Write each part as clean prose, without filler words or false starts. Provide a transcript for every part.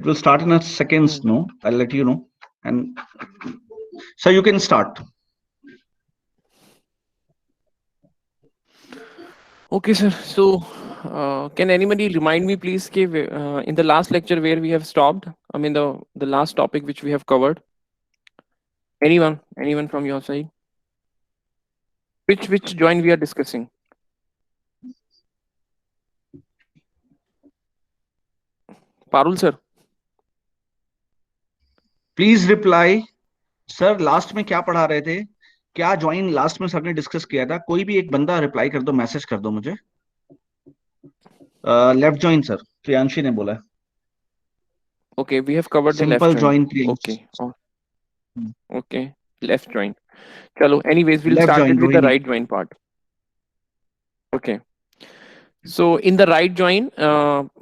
It will start in a seconds. No, I'll let you know. And so you can start. Okay, sir. So, can anybody remind me, please, in the last lecture where we have stopped? I mean, the last topic which we have covered. Anyone from your side? Which joint we are discussing? Parul, sir. Please reply. Sir last में क्या पढ़ा रहे थे? क्या join last में sir ने discuss किया था? कोई भी एक बंदा रिप्लाई कर दो, मैसेज कर दो मुझे। लेफ्ट ज्वाइन सर, प्रियांशी ने बोला। Okay, we have covered the left simple joint. Join Priyanshi. Okay. Oh, okay. Left joint. Chalo. Anyways, we'll left start it join with the Rohini. right joint part. Okay. So in the right joint,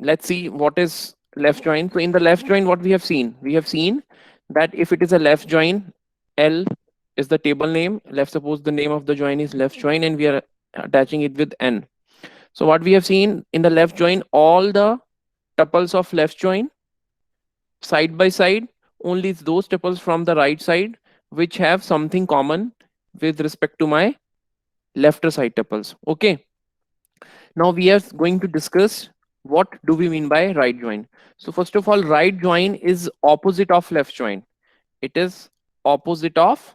let's see what is left joint. So in the left joint, what we have seen? We have seen that if it is a left joint, L is the table name. Let's suppose the name of the joint is left joint and we are attaching it with N. So what we have seen in the left joint, all the tuples of left joint side by side, only those tuples from the right side which have something common with respect to my left side tuples. Okay. Now we are going to discuss what do we mean by right join. So first of all, right join is opposite of left join. It is opposite of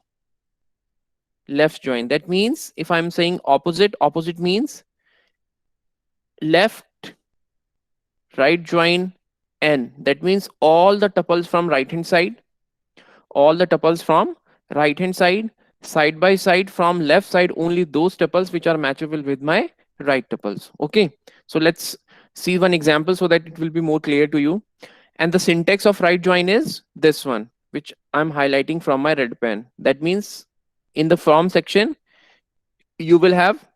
left join. That means if I'm saying opposite, opposite means left right join n. That means all the tuples from right hand side, all the tuples from right hand side by side from left side, only those tuples which are matchable with my right tuples. Okay, so let's see one example so that it will be more clear to you. And the syntax of right join is this one, which I'm highlighting from my red pen. That means in the from section you will have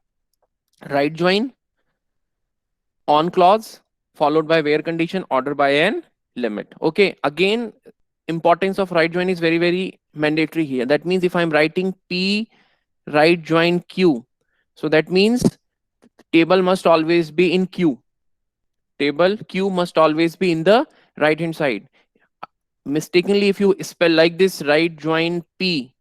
right join on clause followed by where condition order by n limit. Okay, again, importance of right join is very mandatory here. That means if I'm writing p right join q, so that means table must always be in q. Table q must always be in the right hand side. Mistakenly if you spell like this right join p,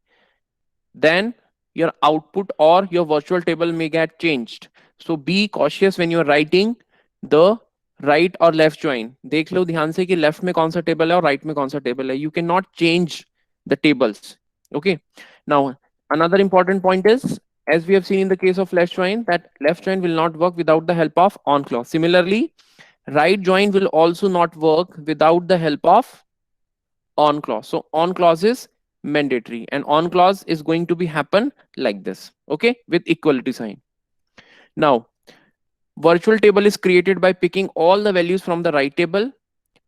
then your output or your virtual table may get changed. So be cautious when you are writing the right or left join. देख लो ध्यान से कि left में कौन सा table है और right में कौन सा table है. You cannot change the tables. Okay. Now another important point is, as we have seen in the case of left join, that left join will not work without the help of on clause. Similarly, right join will also not work without the help of on clause. So on clause is mandatory and on clause is going to be happen like this, okay, with equality sign. Now virtual table is created by picking all the values from the right table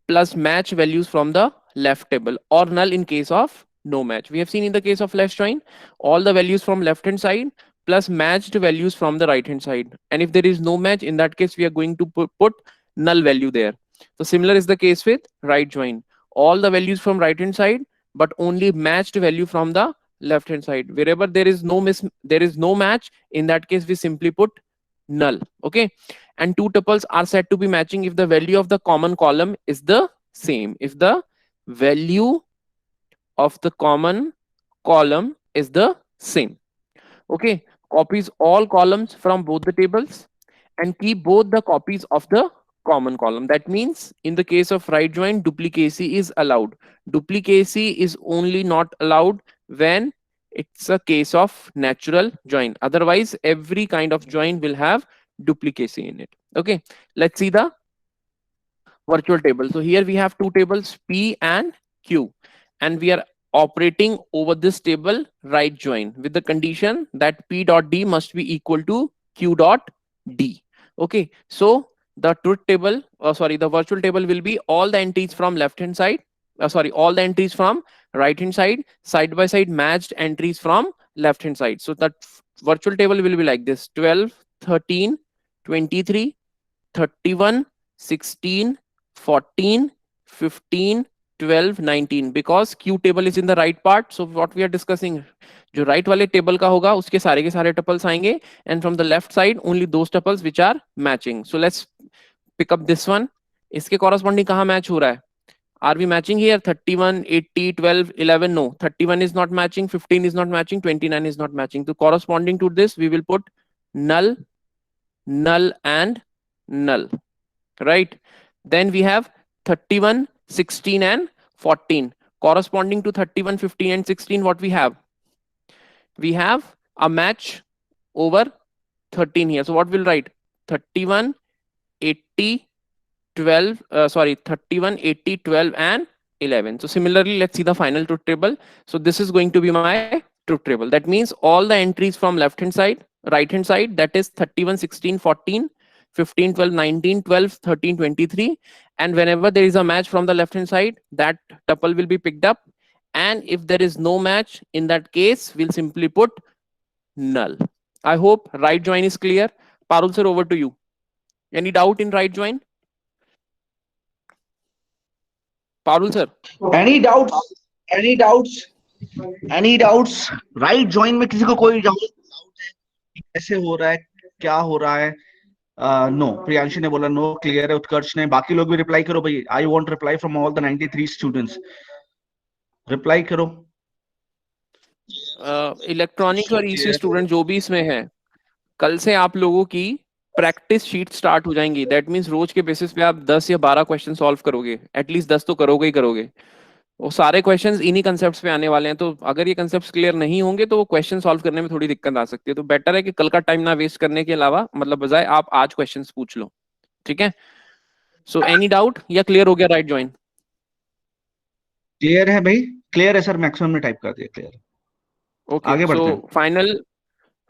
plus match values from the left table, or null in case of no match. We have seen in the case of left join, all the values from left hand side plus matched values from the right hand side, and if there is no match, in that case we are going to put null value there. So similar is the case with right join, all the values from right hand side but only matched value from the left hand side. Wherever there is no match, in that case we simply put null. Okay, and two tuples are said to be matching if the value of the common column is the same. If the value of the common column is the same. Okay, copies all columns from both the tables and keep both the copies of the common column. That means in the case of right join, duplicacy is allowed. Duplicacy is only not allowed when it's a case of natural join. Otherwise, every kind of join will have duplicacy in it. Okay, let's see the virtual table. So here we have two tables, P and Q, and we are operating over this table right join with the condition that P dot D must be equal to Q dot D. Okay, so the truth table, the virtual table will be all the entries from left hand side, all the entries from right hand side by side matched entries from left hand side. So that virtual table will be like this: 12, 13, 23, 31, 16, 14, 15, 12, 19, because Q table is in the right part. So what we are discussing, जो right वाले table का होगा उसके सारे के सारे tuples आएंगे, and from the left side only those tuples which are matching. So let's pick up this one. इसके corresponding कहाँ match हो रहा है? Are we matching here? 31, 80, 12, 11? No. 31 is not matching, 15 is not matching, 29 is not matching. So corresponding to this, we will put null, null, and null. Right? Then we have 31, 16, and 14. Corresponding to 31, 15, and 16, what we have? We have a match over 13 here. So what we'll write? 31, 80, 12, 31, 80, 12, and 11. So similarly, let's see the final truth table. So this is going to be my truth table. That means all the entries from left hand side, right hand side, that is 31, 16, 14, 15, 12, 19, 12, 13, 23. And whenever there is a match from the left hand side, that tuple will be picked up. And if there is no match, in that case, we'll simply put null. I hope right join is clear. Parul sir, over to you. Any doubt in right join? Parul sir. Any doubts? Any doubts? Any doubts? Right join में किसी को कोई doubt है कि कैसे हो रहा है, क्या हो रहा है? नो, प्रियांशी ने बोला नो, क्लियर है। उत्कर्ष ने, बाकी लोग भी रिप्लाई करो भाई। I want reply from all the 93 students. Reply करो। इलेक्ट्रॉनिक्स और ईसी स्टूडेंट जो भी इसमें है, कल से आप लोगों की प्रैक्टिस शीट स्टार्ट हो जाएंगी। दैट मींस रोज के बेसिस पे आप 10 या 12 क्वेश्चन सॉल्व करोगे, एटलीस्ट 10 तो करोगे ही करोगे। वो सारे क्वेश्चंस इन्हीं कंसेप्ट्स पे आने वाले हैं, तो अगर ये कंसेप्ट्स क्लियर नहीं होंगे तो वो क्वेश्चन सॉल्व करने में थोड़ी दिक्कत आ सकती है। तो बेटर है कि कल का टाइम ना वेस्ट करने के अलावा, मतलब बजाय, आप आज क्वेश्चंस पूछ लो। ठीक है? सो एनी डाउट या क्लियर हो गया राइट ज्वाइन? क्लियर है भाई, क्लियर है सर, मैक्सिमम ने टाइप कर दिया क्लियर। ओके, आगे बढ़ते हैं। सो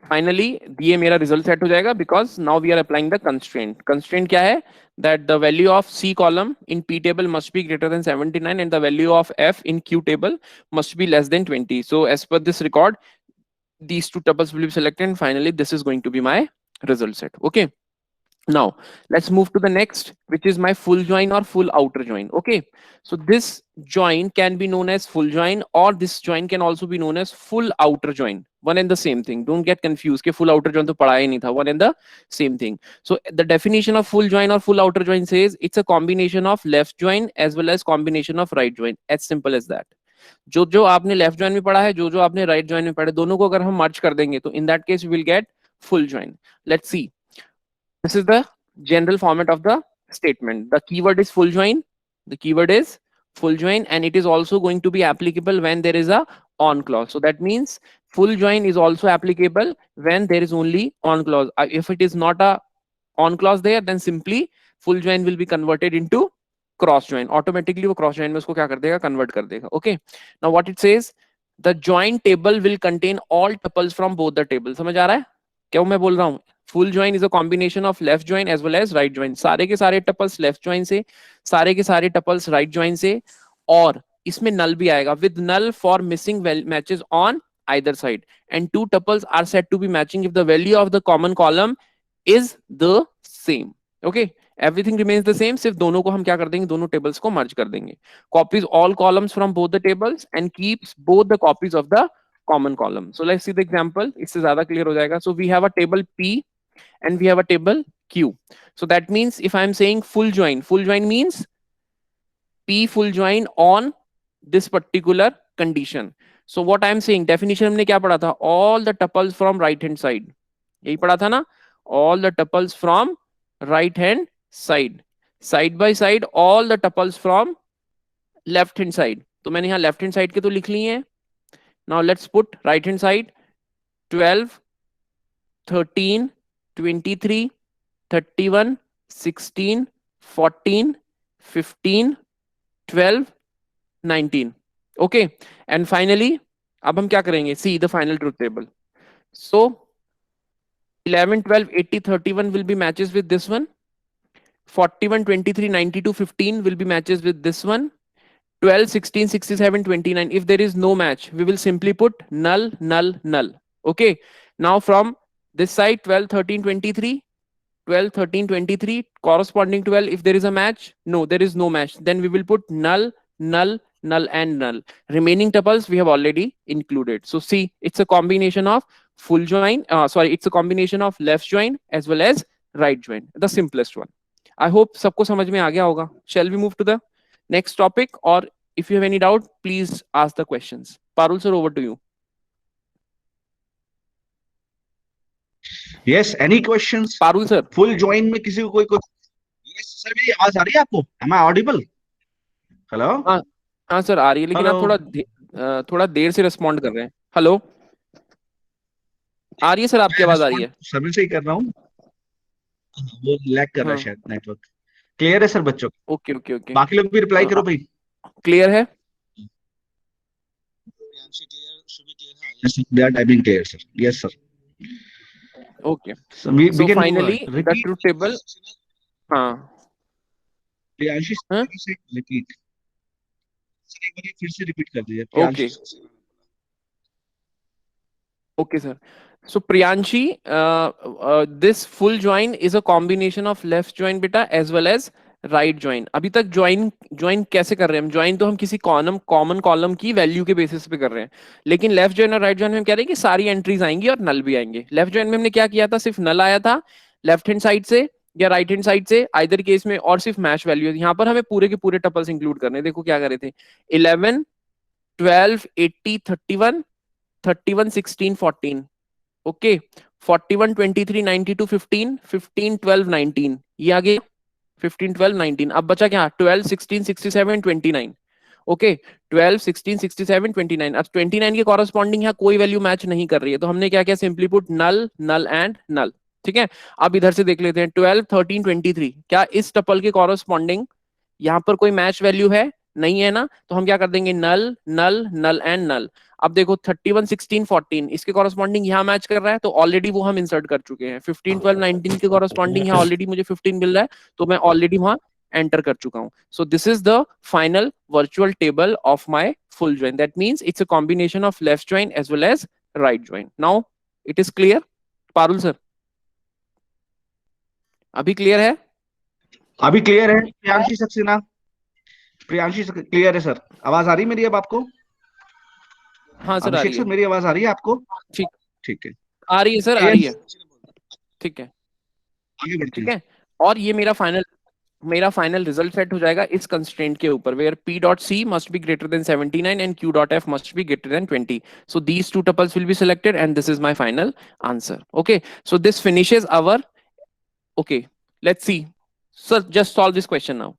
फाइनली ये मेरा रिजल्ट सेट हो जाएगा, because now we are applying the constraint. Constraint क्या है? That the value of C column in P table must be greater than 79 and the value of F in Q table must be less than 20. So as per this record, these two tuples will be selected, and finally this is going to be my result set. Okay, now let's move to the next, which is my full join or full outer join. Okay, so this join can be known as full join, or this join can also be known as full outer join. One and the same thing. Don't get confused कि full outer join तो पढ़ा ही नहीं था. One and the same thing. So the definition of full join or full outer join says it's a combination of left join as well as combination of right join. As simple as that. जो जो आपने left join में पढ़ा है, जो जो आपने right join में पढ़ा है, दोनों को अगर हम मर्ज कर देंगे तो in that case we will get full join. Let's see. This is the general format of the statement. The keyword is full join. The keyword is full join, and it is also going to be applicable when there is a on clause. So that means full join is also applicable when there is only on clause. If it is not a on clause there, then simply full join will be converted into cross join. Automatically वो cross join में उसको क्या कर देगा? Convert कर देगा. Okay. Now what it says, the join table will contain all tuples from both the tables. समझ आ रहा है क्या मैं बोल रहा हूँ? Full join is a combination of left join as well as right join. सारे के सारे टपल्स लेफ्ट ज्वाइन से, सारे के सारे टपल्स राइट ज्वाइन से, और इसमें नल भी आएगा with null for missing matches on either side, and two tuples are said to be matching if the value of the common column is the same. Okay, everything remains the same, सिर्फ दोनों को हम क्या कर देंगे? दोनों tables को मर्ज कर देंगे. Copies all columns from both the tables and keeps both the copies of the common column. So let's see the example. इससे ज्यादा क्लियर हो जाएगा. So we have a table P and we have a table Q. So that means if I am saying full join means P full join on this particular condition. So what I am saying, definition हमने क्या पढ़ा था? All the tuples from right hand side. यही पढ़ा था ना? All the tuples from right hand side. Side by side, all the tuples from left hand side. तो मैंने यहाँ left hand side के तो लिख लिए हैं. Now let's put right hand side. 12, 13, 23, 31, 16, 14, 15, 12, 19. Okay, and finally अब हम क्या करेंगे? See the final truth table. So 11, 12, 80, 31 will be matches with this one. 41, 23, 92, 15 will be matches with this one. 12, 16, 67, 29. If there is no match, we will simply put null, null, null. Okay, now from this side, 12, 13, 23, 12, 13, 23, corresponding 12. If there is a match, no, there is no match. Then we will put null, null, null, and null. Remaining tuples we have already included. So see, it's a combination of full join. It's a combination of left join as well as right join. The simplest one. I hope सबको समझ में आ गया होगा. Shall we move to the next topic, or if you have any doubt, please ask the questions. Parul sir, over to you. Yes, any questions? Parul sir. Full join में किसी को कोई yes sir, मेरी आवाज आ रही है आपको? Am I audible? Hello? हाँ सर आ रही है, लेकिन आप थोड़ा देर से रिस्पॉन्ड कर रहे हैं. हेलो, आ रही है सर, आपकी आवाज आ रही है? सभी से ही कर रहा हूँ, वो लैग कर रहा है हाँ. शायद नेटवर्क. क्लियर है सर बच्चों? Okay okay okay. बाकी लोग भी रिप्लाई करो भाई. क्लियर है? Yes, they are typing clear sir. Yes sir. Okay. So we So can finally, the repeat truth table. हाँ. प्रियांशी हाँ? से रिपीट सर, एक बार फिर से रिपीट कर दीजिए. Okay. Okay, sir. So Priyanshi, this full join is a combination of left join beta as well as right join. अभी तक ज्वाइन कैसे कर रहे हैं हम? ज्वाइन तो हम किसी कॉमन कॉलम की वैल्यू के बेसिस पे कर रहे हैं, लेकिन लेफ्ट ज्वाइन और राइट ज्वाइन में हम कह रहे हैं कि सारी एंट्रीज आएंगी और नल भी आएंगे. लेफ्ट ज्वाइन में हमने क्या किया था, सिर्फ नल आया था लेफ्ट हैंड साइड से या राइट हैंड साइड से, आइदर केस में, और सिर्फ मैच वैल्यू. यहाँ पर हमें पूरे के पूरे टपल्स इंक्लूड करने. देखो क्या करे थे, 11 12 80 31 31 16 14. ओके, 41 23 92 15 15 12 19, ये आ गया 15 12 19. अब बचा क्या, 12 16 67 29. ओके, 12 16 67 29. अब 29 के कॉरेस्पॉन्डिंग यहाँ कोई वैल्यू मैच नहीं कर रही है, तो हमने क्या किया, simply put null null and null. ठीक है, अब इधर से देख लेते हैं, 12 13 23, क्या इस टपल के कॉरेस्पॉन्डिंग यहाँ पर कोई मैच वैल्यू है? नहीं है ना, तो हम क्या कर देंगे, नल नल नल एंड नल. अब देखो 31 16 14 इसके कॉरेस्पॉन्डिंग यहाँ मैच कर रहा है, तो ऑलरेडी वो हम इंसर्ट कर चुके हैं. 15 12 19 के कॉरेस्पॉन्डिंग यहाँ ऑलरेडी मुझे 15 मिल रहा है, तो मैं ऑलरेडी वहां एंटर कर चुका हूं. So this is the final virtual table of my full join. That means it's a combination of left join as well as right join. Now it is clear? Parul sir, अभी clear है? अभी clear है Priyanshi Saxena? Priyanshi clear है sir? आवाज आ रही है मेरी अब आपको? हाँ सर, आ रही अभिषेक सर, है. मेरी आवाज आ रही है आपको? ठीक, ठीक है, आ रही है सर, आ रही है. ठीक है, आगे बढ़ते ठीक हैं. है. और ये मेरा फाइनल रिजल्ट सेट हो जाएगा इस कंस्ट्रेंट के ऊपर, where p dot c must be greater than 79 and q dot f must be greater than 20. So these two tuples will be selected and this is my final answer. Okay, so this finishes hour. Okay, let's see. Sir, just solve this question now.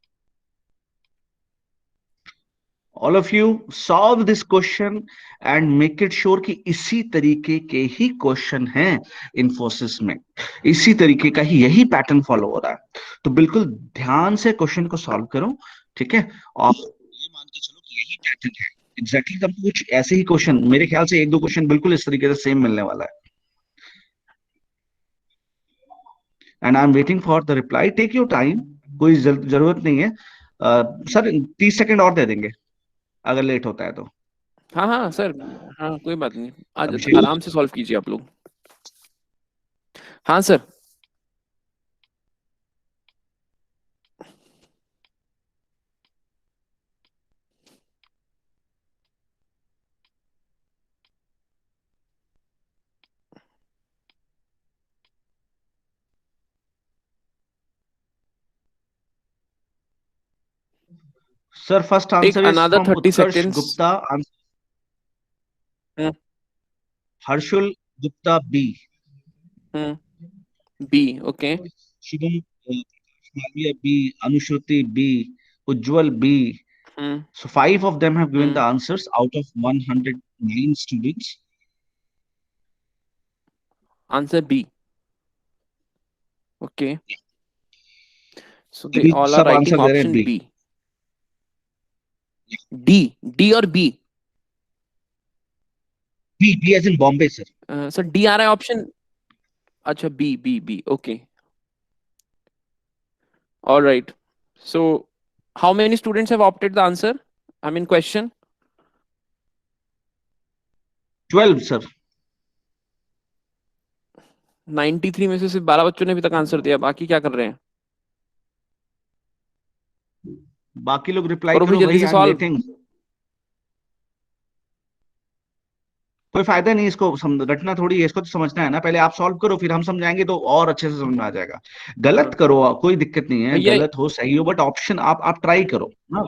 All of you solve this question and make it sure कि इसी तरीके के ही question हैं इन्फोसिस में, इसी तरीके का ही यही पैटर्न फॉलो हो रहा है. तो बिल्कुल ध्यान से क्वेश्चन को सॉल्व करो. ठीक है, और ये मान के चलो कि यही पैटर्न है एग्जैक्टली. तब कुछ ऐसे ही क्वेश्चन, मेरे ख्याल से एक दो क्वेश्चन बिल्कुल इस तरीके से सेम मिलने वाला है. And I am waiting for the reply. Take your time, कोई जरूरत नहीं है. सर 30 सेकंड और दे देंगे अगर लेट होता है तो. हाँ हाँ सर, हाँ कोई बात नहीं, आज अभिषेक? आराम से सॉल्व कीजिए आप लोग. हाँ sir. Sir, first Take answer is another from 30 Utkarsh seconds. Gupta. Hmm. Harshul Gupta B. B, okay. Shubham Malviya B. Anushruti B. Ujjwal B. So 5 of them have given the answers out of 109 students. Answer B. Okay. So they अभी all are सब writing answer दे रहे हैं option B. B. D or B? B as in Bombay, sir. So D आ रहा है option. अच्छा, B. Okay. All right. So how many students have opted the answer? I mean question. 12, sir. 93 में से सिर्फ 12 बच्चों ने अभी तक आंसर दिया, बाकी क्या कर रहे हैं? बाकी लोग रिप्लाई करो करो जल्दी भाई. से आई एम सॉल्व. वेटिंग. कोई फायदा नहीं इसको रटना थोड़ी है, इसको तो समझना है ना. पहले आप सॉल्व करो, फिर हम समझाएंगे तो और अच्छे से समझ में आ जाएगा. गलत करो, कोई दिक्कत नहीं है, भैया गलत हो सही हो, बट ऑप्शन आप ट्राई करो ना.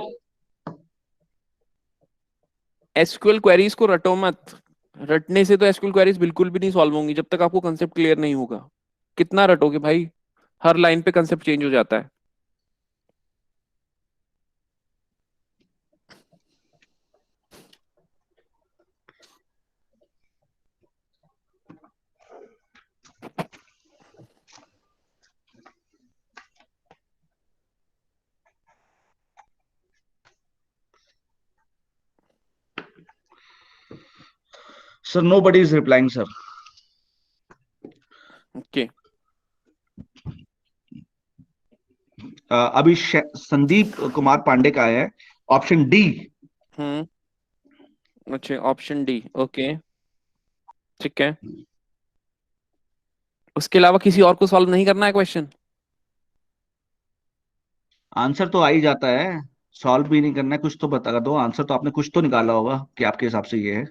एसक्यूएल क्वेरीज को रटो मत, रटने से तो एसक्यूएल क्वेरीज बिल्कुल भी नहीं सॉल्व होंगी जब तक आपको कंसेप्ट क्लियर नहीं होगा। कितना रटोगे भाई, हर लाइन पे कंसेप्ट चेंज हो जाता है। Sir, nobody is replying, sir. Okay अभी संदीप कुमार पांडे का है ऑप्शन डी। अच्छा ऑप्शन डी, ओके ठीक है। उसके अलावा किसी और को सॉल्व नहीं करना है क्वेश्चन? आंसर तो आ ही जाता है, सॉल्व भी नहीं करना है, कुछ तो बता दो आंसर, तो आपने कुछ तो निकाला होगा कि आपके हिसाब से ये है।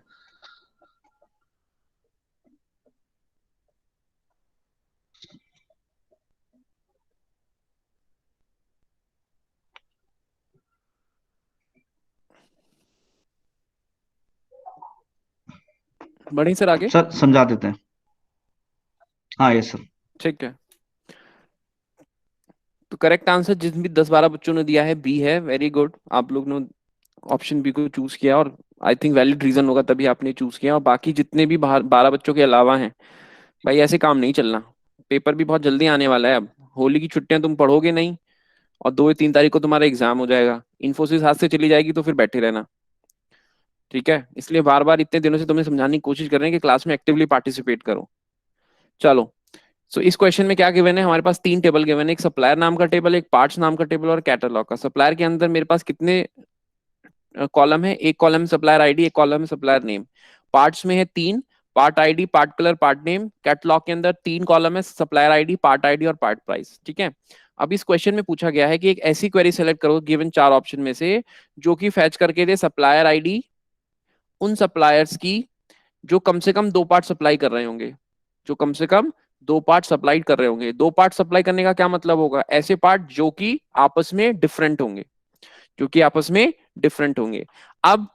बढ़ी सर आगे। सर समझा देते हैं। हाँ यस सर। ठीक है, तो करेक्ट आंसर जिन भी 10-12 बच्चों ने दिया है बी है। वेरी गुड, आप लोग ने ऑप्शन बी को चूज किया और आई थिंक वैलिड रीजन होगा तभी आपने चूज किया। और बाकी जितने भी 12 बच्चों के अलावा हैं, भाई ऐसे काम नहीं चलना। पेपर भी बहुत जल्दी आने वाला है, अब होली की छुट्टियां तुम पढ़ोगे नहीं और 2 या 3 तारीख को तुम्हारा एग्जाम हो जाएगा, इन्फोसिस हाथ से चली जाएगी तो फिर बैठे रहना। ठीक है, इसलिए बार बार इतने दिनों से तुम्हें समझाने की कोशिश कर रहे हैं कि क्लास में एक्टिवली पार्टिसिपेट करो। चलो, सो इस क्वेश्चन में क्या गिवन है, हमारे पास 3 टेबल गिवन है, एक सप्लायर नाम का टेबल, एक पार्ट्स नाम का टेबल और कैटलॉग का। सप्लायर के अंदर मेरे पास कितने कॉलम है? एक कॉलम सप्लायर आईडी, एक कॉलम सप्लायर नेम। पार्ट्स में है 3, part ID, part colour, part name. Catalogue के अंदर 3 कॉलम है, सप्लायर आईडी, पार्ट आईडी और पार्ट प्राइस। ठीक है, अब इस क्वेश्चन में पूछा गया है कि एक ऐसी क्वेरी सेलेक्ट करो गिवन 4 ऑप्शन में से जो कि फैच करके दे सप्लायर आईडी उन सप्लायर्स की जो कम से कम 2 पार्ट सप्लाई कर रहे होंगे, जो कम से कम 2 पार्ट सप्लाई कर रहे होंगे। 2 पार्ट सप्लाई करने का क्या मतलब होगा? ऐसे पार्ट जो कि आपस में डिफरेंट होंगे, जो कि आपस में डिफरेंट होंगे। अब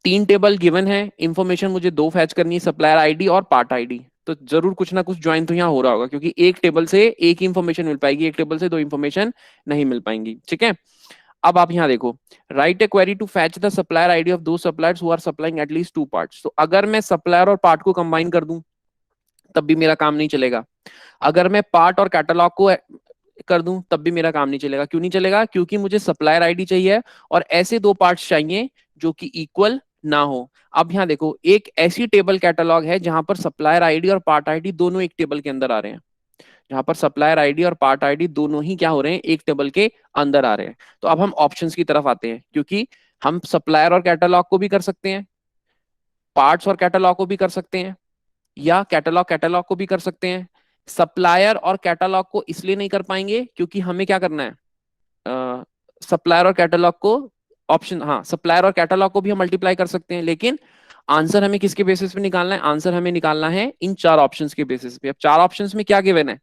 3 टेबल गिवन है, इंफॉर्मेशन मुझे 2 फैच करनी है, सप्लायर आईडी और पार्ट आईडी। तो जरूर कुछ ना कुछ ज्वाइन तो यहाँ हो रहा होगा, क्योंकि एक टेबल से एक इंफॉर्मेशन मिल पाएगी, एक टेबल से 2 इंफॉर्मेशन नहीं मिल पाएंगी। ठीक है, अब आप यहाँ देखो, write a query to fetch the supplier ID of दो suppliers who are supplying at least 2 parts. तो अगर मैं सप्लायर और पार्ट को कंबाइन कर दूं तब भी मेरा काम नहीं चलेगा। अगर मैं पार्ट और कैटलॉग को कर दूं तब भी मेरा काम नहीं चलेगा। क्यों नहीं चलेगा? क्योंकि मुझे सप्लायर आईडी चाहिए और ऐसे 2 पार्ट्स चाहिए जो कि इक्वल ना हो। अब यहाँ देखो, एक ऐसी टेबल कैटलॉग है जहां पर सप्लायर आईडी और पार्ट आईडी दोनों एक टेबल के अंदर आ रहे हैं, जहां पर सप्लायर आईडी और पार्ट आईडी दोनों ही क्या हो रहे हैं? एक टेबल के अंदर आ रहे हैं। तो अब हम ऑप्शंस की तरफ आते हैं, क्योंकि हम सप्लायर और कैटलॉग को भी कर सकते हैं, पार्ट्स और कैटलॉग को भी कर सकते हैं, या कैटलॉग कैटलॉग को भी कर सकते हैं। सप्लायर और कैटलॉग को इसलिए नहीं कर पाएंगे क्योंकि हमें क्या करना है, सप्लायर और कैटलॉग को ऑप्शन, हाँ सप्लायर और कैटलॉग को भी हम मल्टीप्लाई कर सकते हैं, लेकिन आंसर हमें किसके बेसिस पे निकालना है? आंसर हमें निकालना है इन 4 ऑप्शंस के बेसिस पे। अब 4 ऑप्शंस में क्या गिवन है?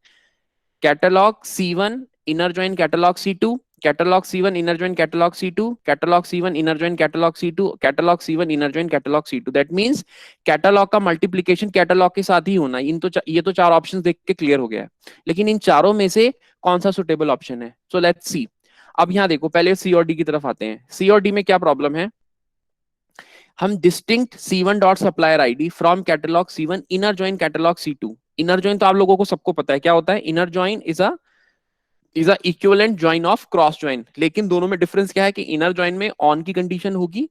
Catalogue C1 inner join catalogue C2, catalogue C1 inner join catalogue C2, catalogue C1 inner join catalogue C2, catalogue C1 inner join catalogue C2। That means catalogue का multiplication catalogue के साथ ही होना। ये तो 4 options देख के clear हो गया है, लेकिन इन चारों में से कौन सा सुटेबल ऑप्शन है? सो लेट्स सी। अब यहाँ देखो, पहले सी और डी की तरफ आते हैं। सी और डी में क्या प्रॉब्लम है? हम distinct C1 dot supplier ID from catalogue C1 inner join catalogue C2। Inner join तो आप लोगों को सबको पता है क्या होता है। Inner join is a equivalent join of cross join. लेकिन दोनों में डिफरेंस क्या है कि इनर ज्वाइन में ऑन की कंडीशन होगी,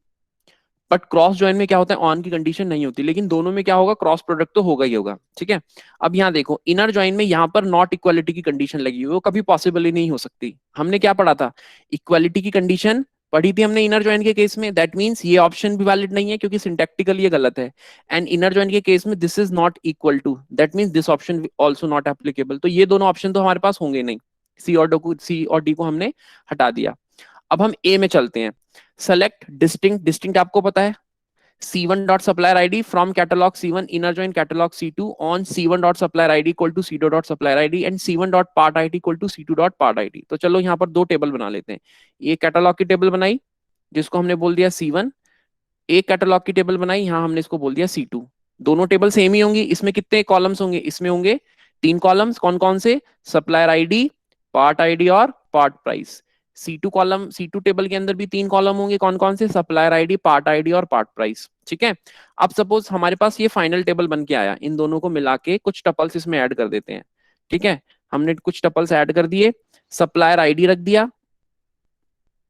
बट क्रॉस ज्वाइन में क्या होता है? ऑन की कंडीशन नहीं होती। लेकिन दोनों में क्या होगा? क्रॉस प्रोडक्ट तो होगा ही होगा। ठीक है, अब यहाँ देखो, इनर ज्वाइन में यहाँ पर नॉट इक्वालिटी की कंडीशन लगी हुई, वो कभी पॉसिबल ही नहीं हो सकती। हमने क्या पढ़ा था? इक्वालिटी की कंडीशन पढ़ी थी हमने इनर ज्वाइन के केस में। दैट मींस ये ऑप्शन भी वैलिड नहीं है क्योंकि सिंटैक्टिकली ये गलत है। एंड इनर ज्वाइन के केस में this is not equal to, that means this option also not applicable. तो ये दोनों ऑप्शन तो हमारे पास होंगे नहीं। सी और डी को हमने हटा दिया। अब हम ए में चलते हैं। Select distinct. डिस्टिंक्ट आपको पता है, C1 dot supplier ID from catalog C1 inner join catalog C2 on C1 dot supplier ID equal to C2 dot supplier ID and C1 dot part ID equal to C2 dot part ID। तो चलो यहाँ पर 2 table बना लेते हैं। ये catalogue की table बनाई जिसको हमने बोल दिया C1, एक कैटलॉग की टेबल बनाई, यहाँ हमने इसको बोल दिया C2। दोनों टेबल सेम ही होंगी। इसमें कितने कॉलम्स होंगे? इसमें होंगे 3 कॉलम्स। कौन कौन से? सप्लायर आईडी, पार्ट आईडी और पार्ट प्राइस। C2 टेबल के अंदर भी 3 कॉलम होंगे। कौन कौन से? सप्लायर आईडी, पार्ट आईडी और पार्ट प्राइस। ठीक है। अब सपोज हमारे पास ये फाइनल टेबल बन के आया, इन दोनों को मिला के कुछ टपल्स इसमें ऐड कर देते हैं। ठीक है, हमने कुछ टपल्स ऐड कर दिए, सप्लायर आईडी रख दिया,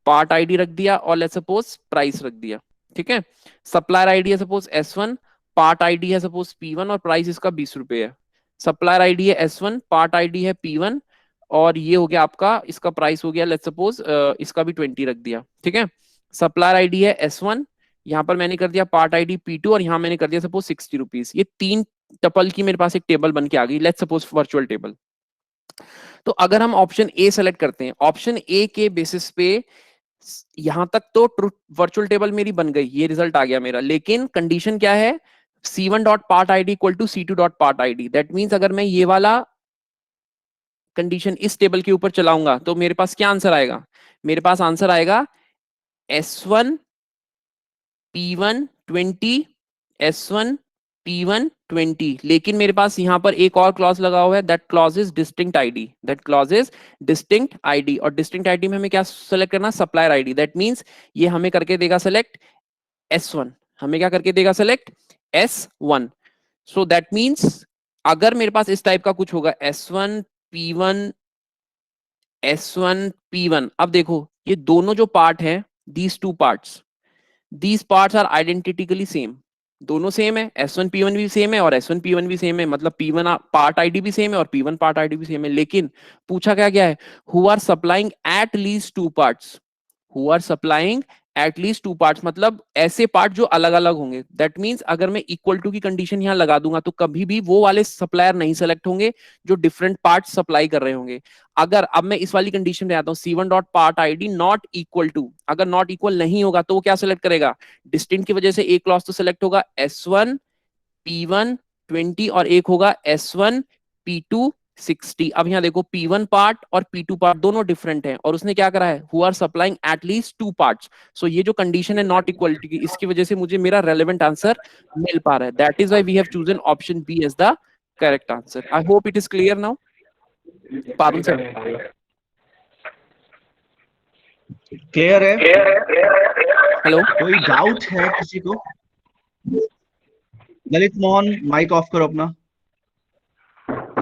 पार्ट आईडी रख दिया और लेट्स सपोज प्राइस रख दिया। ठीक है, सप्लायर आईडी है सपोज S1, पार्ट आईडी है सपोज P1 और प्राइस इसका 20 रुपए है। सप्लायर आईडी है S1, पार्ट आईडी है P1 और ये हो गया आपका, इसका प्राइस हो गया लेट्स सपोज इसका भी 20 रख दिया। ठीक है, सप्लायर आईडी है S1, यहाँ पर मैंने कर दिया पार्ट आईडी P2 और यहाँ मैंने कर दिया सपोज 60 रुपीज। ये 3 टपल की मेरे पास एक टेबल बन के आ गई, लेट्स सपोज वर्चुअल टेबल। तो अगर हम ऑप्शन ए सेलेक्ट करते हैं, ऑप्शन ए के बेसिस पे यहां तक तो ट्रूथ वर्चुअल टेबल मेरी बन गई, ये रिजल्ट आ गया मेरा। लेकिन कंडीशन क्या है? C1 dot part ID equal to C2 dot part ID. That means अगर मैं ये वाला कंडीशन इस टेबल के ऊपर चलाऊंगा तो मेरे पास क्या आंसर आएगा? मेरे पास आंसर आएगा S1 P1 20, S1 P1 20। लेकिन मेरे पास यहां पर एक और क्लॉज लगा हुआ है, that clause is distinct ID, that clause is distinct ID. और डिस्टिंक्ट आईडी में हमें क्या सेलेक्ट करना? Supplier ID. दैट मीन्स ये हमें करके देगा सेलेक्ट S1, हमें क्या करके देगा? Select S1। So that means अगर मेरे पास इस टाइप का कुछ होगा S1 P1 S1 P1, अब देखो ये दोनों जो पार्ट है, these two parts, these parts are identically same। दोनों सेम है, S1 P1 भी सेम है और S1 P1 भी सेम है, मतलब P1 पार्ट आईडी भी सेम है और P1 पार्ट आईडी भी सेम है। लेकिन पूछा क्या गया है? Who are supplying at least 2 parts, who are supplying at least 2 parts, मतलब ऐसे पार्ट जो अलग अलग होंगे। दैट मीन्स अगर मैं इक्वल टू की कंडीशन यहां लगा दूंगा तो कभी भी वो वाले सप्लायर नहीं सेलेक्ट होंगे जो डिफरेंट पार्ट्स सप्लाई कर रहे होंगे। अगर अब मैं इस वाली कंडीशन में आता हूं, C1 dot part ID not equal to, अगर नॉट इक्वल नहीं होगा तो वो क्या सेलेक्ट करेगा? डिस्टिंक्ट की वजह से एक क्लॉज तो सेलेक्ट होगा S1 P1 20 और एक होगा S1 P2 60। अब यहाँ देखो P1 पार्ट और P2 पार्ट दोनों डिफरेंट हैं और उसने क्या करा है? Who are supplying at least 2 parts. So ये जो कंडीशन है नॉट इक्वलिटी की, इसकी वजह से मुझे मेरा रेलेवेंट आंसर मिल पा रहा है। That is why we have chosen option B as the correct answer. I hope it is clear now. Parul sir, clear है? हेलो, कोई डाउट है किसी को? ललित मोहन माइक ऑफ करो अपना,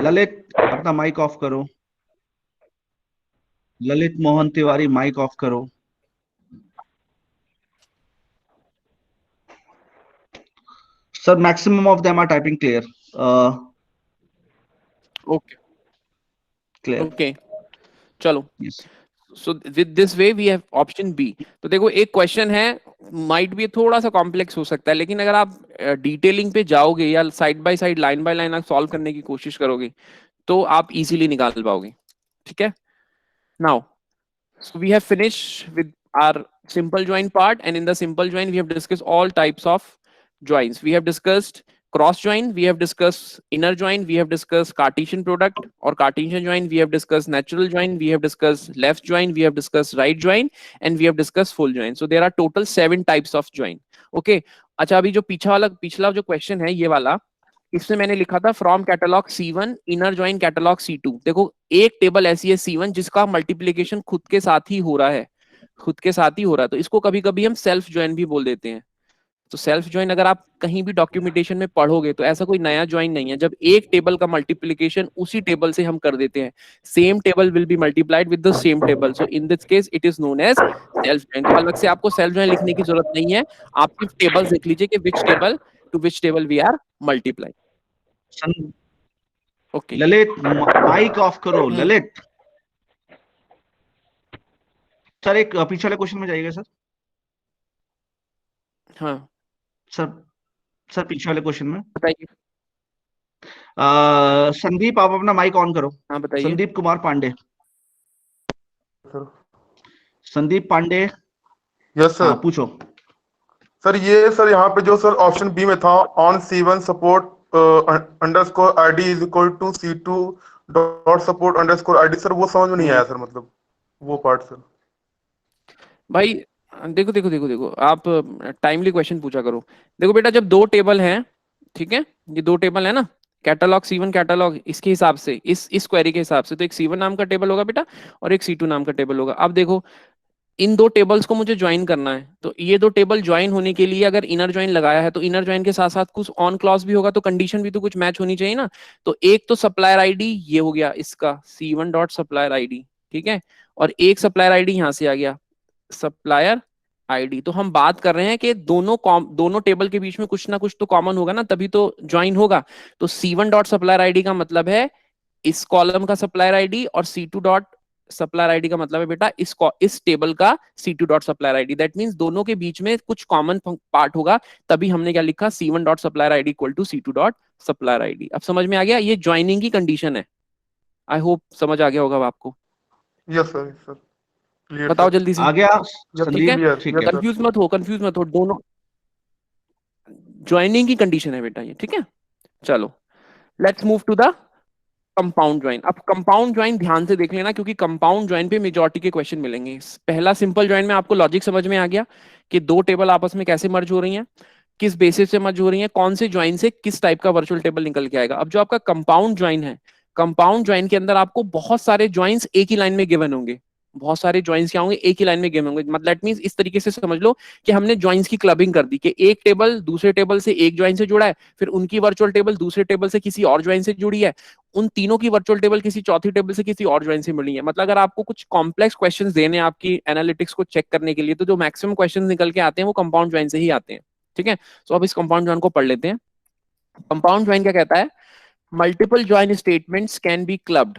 ललित अपना माइक ऑफ करो, ललित मोहन तिवारी माइक ऑफ करो। Sir maximum of them are typing clear. Okay clear, okay, चलो। Yes. So with this way we have option B. तो देखो एक क्वेश्चन है, माइट भी थोड़ा सा कॉम्प्लेक्स हो सकता है, लेकिन अगर आप डिटेलिंग पे जाओगे या side by side line by line आप सॉल्व करने की कोशिश करोगे तो आप इजीली निकाल पाओगे। ठीक है, now so we have finished with our simple join part, and in the simple join we have discussed all types of joins. We have discussed cross join, we have discussed inner join, we have discussed Cartesian product or Cartesian join, we have discussed natural join, we have discussed left join, we have discussed right join, and we have discussed full join. So there are total 7 types of join. Okay, अच्छा अभी जो पिछला जो question है ये वाला, इसमें मैंने लिखा था from catalogue C1 inner join catalogue C2। देखो एक टेबल ऐसी है C1 जिसका मल्टीप्लिकेशन खुद के साथ ही हो रहा है, खुद के साथ ही हो रहा है, तो इसको कभी कभी हम सेल्फ ज्वाइन भी बोल देते हैं। तो सेल्फ ज्वाइन अगर आप कहीं भी डॉक्यूमेंटेशन में पढ़ोगे तो ऐसा कोई नया ज्वाइन नहीं है, जब एक टेबल का मल्टीप्लिकेशन उसी टेबल से हम कर देते हैं, same table will be multiplied with the same table. So in this case it is known as self join. तो अलग से आपको सेल्फ ज्वाइन लिखने की जरूरत नहीं है, आप सिर्फ टेबल्स लिख लीजिए कि which table to which table we are multiplying. Okay, Lalit mic off करो, ललित। सर एक पीछे वाले क्वेश्चन में जाइएगा सर। हाँ सर पीछे वाले क्वेश्चन में बताइए। संदीप आप अपना माइक ऑन करो। हाँ बताइए। Sandeep Kumar Pandey. Sir Sandeep Pandey, yes sir. पूछो सर ये सर यहाँ पे जो सर ऑप्शन बी में था on C1 support underscore ID is equal to C2 dot support underscore ID, sir वो समझ में नहीं आया सर, मतलब वो पार्ट सर। भाई देखो देखो देखो देखो, आप टाइमली क्वेश्चन पूछा करो। देखो बेटा, जब दो टेबल हैं, ठीक है, ये दो टेबल है ना, कैटलॉग C1 कैटलॉग, इसके हिसाब से, इस क्वेरी के हिसाब से, तो एक C1 नाम का टेबल होगा बेटा और एक C2 नाम का टेबल होगा। अब देखो, इन दो टेबल्स को मुझे ज्वाइन करना है, तो ये दो टेबल ज्वाइन होने के लिए अगर इनर ज्वाइन लगाया है, तो इनर ज्वाइन के साथ साथ कुछ ऑन क्लॉज भी होगा, तो कंडीशन भी तो कुछ मैच होनी चाहिए ना। तो एक तो सप्लायर आईडी ये हो गया इसका C1 डॉट सप्लायर आईडी, ठीक है, और एक सप्लायर आईडी यहां से आ गया सप्लायर आईडी। तो हम बात कर रहे हैं कि दोनों टेबल के बीच में कुछ ना कुछ तो कॉमन होगा ना, तभी तो ज्वाइन होगा। तो C1 डॉट सप्लायर आईडी का मतलब है इस कॉलम का सप्लायर आईडी, और C2 डॉट सप्लायर आईडी का मतलब है बेटा इस टेबल का C2 dot supplier ID. That means दोनों के बीच में कुछ कॉमन पार्ट होगा, तभी हमने क्या लिखा, C1 dot supplier ID equal to C2 dot supplier ID. अब समझ में आ गया, ये ज्वाइनिंग की कंडीशन है। आई होप समझ आ गया होगा आपको। यस सर, सर क्लियर बताओ सर। जल्दी से। आ गया यस ठीक है, संदीप? क्लियर, ठीक यस है। सर। कंफ्यूज मत हो, कंफ्यूज मत हो, दोनों ज्वाइनिंग की कंडीशन है बेटा ये, ठीक है। चलो, let's move to the compound join. अब कंपाउंड ज्वाइन ध्यान से देख लेना, क्योंकि कंपाउंड ज्वाइन पे मेजॉरिटी के क्वेश्चन मिलेंगे। पहला सिंपल ज्वाइन में आपको लॉजिक समझ में आ गया कि दो टेबल आपस में कैसे मर्ज हो रही हैं, किस बेसिस से मर्ज हो रही हैं, कौन से ज्वाइन से किस टाइप का वर्चुअल टेबल निकल के आएगा। अब जो आपका कंपाउंड ज्वाइन है, कंपाउंड ज्वाइन के अंदर आपको बहुत सारे ज्वाइंस एक ही लाइन में गिवन होंगे। बहुत सारे ज्वाइंस क्या होंगे, एक ही लाइन में गिवन होंगे। मतलब दैट मींस इस तरीके से समझ लो कि हमने ज्वाइंस की क्लबिंग कर दी, कि एक टेबल दूसरे टेबल से एक ज्वाइन से जुड़ा है, फिर उनकी वर्चुअल टेबल दूसरे टेबल से किसी और ज्वाइन से जुड़ी है, उन तीनों की वर्चुअल टेबल किसी चौथी टेबल से किसी और ज्वाइन से मिली है। मतलब अगर आपको कुछ कॉम्प्लेक्स क्वेश्चंस देने आपकी एनालिटिक्स को चेक करने के लिए, तो जो मैक्सिमम क्वेश्चंस निकल के आते हैं वो कंपाउंड ज्वाइन से ही आते हैं, ठीक है। तो अब इस कंपाउंड ज्वाइन को पढ़ लेते हैं। कंपाउंड ज्वाइन क्या कहता है, multiple join statements can be clubbed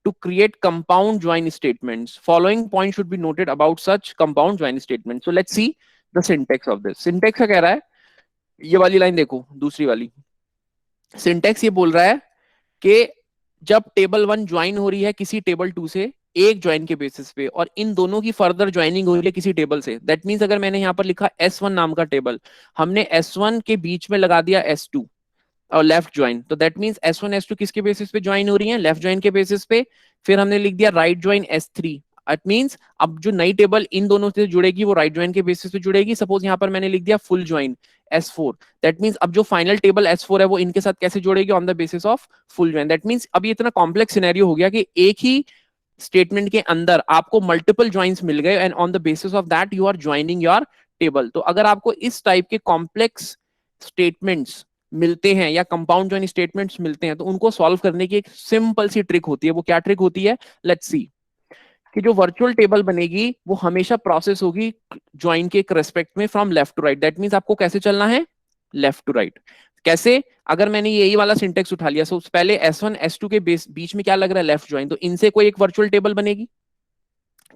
to create compound join statements. Following points should be noted about such compound join statements. So let's see the syntax of this. Syntax क्या कह रहा है, ये वाली line देखो, दूसरी वाली सिंटेक्स ये बोल रहा है कि जब टेबल 1 ज्वाइन हो रही है किसी टेबल 2 से एक ज्वाइन के बेसिस पे, और इन दोनों की फर्दर ज्वाइनिंग हो रही है किसी टेबल से, दैट मींस अगर मैंने यहां पर लिखा S1 नाम का टेबल, हमने S1 के बीच में लगा दिया S2 और लेफ्ट ज्वाइन, तो दैट मींस S1 S2 किसके बेसिस पे ज्वाइन हो रही है, लेफ्ट ज्वाइन के बेसिस पे। फिर हमने लिख दिया right join S3, it means अब जो नई टेबल इन दोनों से जुड़ेगी वो राइट ज्वाइन के बेसिस पे जुड़ेगी। सपोज यहां पर मैंने लिख दिया full join S4, that means अब जो फाइनल टेबल S4 है वो इनके साथ कैसे जुड़ेगी, on the basis of full join. That means अब ये इतना कॉम्प्लेक्स सिनेरियो हो गया कि एक ही स्टेटमेंट के अंदर आपको मल्टीपल ज्वाइंस मिल गए, and on the basis of that you are joining your table. तो अगर आपको इस टाइप के कॉम्प्लेक्स स्टेटमेंट्स मिलते हैं या कंपाउंड ज्वाइन स्टेटमेंट्स मिलते हैं, तो उनको सॉल्व करने की एक सिंपल सी ट्रिक होती है। वो क्या ट्रिक होती है, लेट्स सी। कि जो वर्चुअल टेबल बनेगी वो हमेशा प्रोसेस होगी ज्वाइन के रेस्पेक्ट में from left to right. That means आपको कैसे चलना है, लेफ्ट टू राइट। कैसे, अगर मैंने यही वाला सिंटेक्स उठा लिया, सो पहले S1 S2 के बीच में क्या लग रहा है, लेफ्ट ज्वाइन, तो इनसे कोई एक वर्चुअल टेबल बनेगी,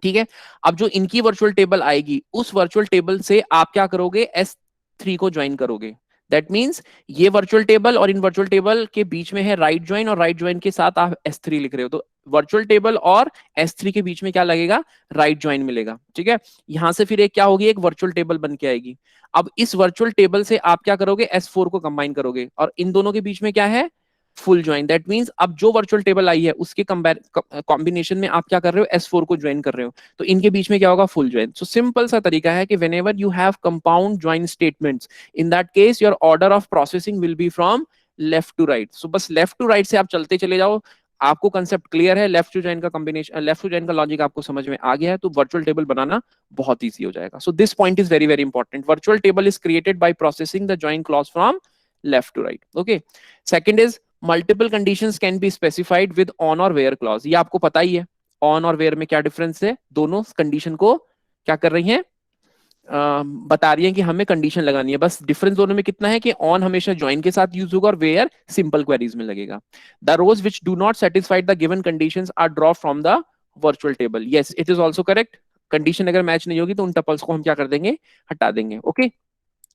ठीक है। अब जो इनकी वर्चुअल टेबल आएगी, उस वर्चुअल टेबल से आप क्या करोगे, S3 को ज्वाइन करोगे। दैट मींस ये वर्चुअल टेबल और इन वर्चुअल टेबल के बीच में है राइट ज्वाइन, और राइट ज्वाइन के साथ आप S3 लिख रहे हो, तो वर्चुअल टेबल और S3 के बीच में क्या लगेगा, राइट ज्वाइन मिलेगा, ठीक है। यहां से फिर एक क्या होगी, एक वर्चुअल टेबल बन के आएगी। अब इस वर्चुअल टेबल से आप क्या करोगे, S4 को कंबाइन करोगे, और इन दोनों के बीच में क्या है, फुल ज्वाइन। दैट मींस अब जो वर्चुअल टेबल आई है उसके कॉम्बिनेशन में आप क्या कर रहे हो, S4 को ज्वाइन कर रहे हो, तो इनके बीच में क्या होगा, फुल ज्वाइन। सो सिंपल सा तरीका है कि whenever you have compound join statements, in that case your order of processing will be from left to right. So बस लेफ्ट टू राइट से आप चलते चले जाओ, आपको कंसेप्ट क्लियर है, लेफ्ट टू ज्वाइन का कॉम्बिनेशन, लेफ्ट टू ज्वाइन का लॉजिक आपको समझ में आ गया है, तो वर्चुअल टेबल बनाना बहुत ईजी हो जाएगा। So this point is very very important, virtual table is created by processing the join clause from left to right. Okay, second is multiple conditions can be specified with on और where clause. ये आपको पता ही है, on और where में क्या difference है, दोनों कंडीशन को क्या कर रही हैं, बता रही है कि हमें कंडीशन लगानी है। बस डिफरेंस दोनों में कितना है कि ऑन हमेशा ज्वाइन के साथ यूज होगा और वेयर सिंपल क्वेरीज में लगेगा। The rows which do not satisfied the given conditions are drop from the virtual table. Yes, it is also correct. Condition अगर मैच नहीं होगी तो उन टपल्स को हम क्या कर देंगे, हटा देंगे। Okay,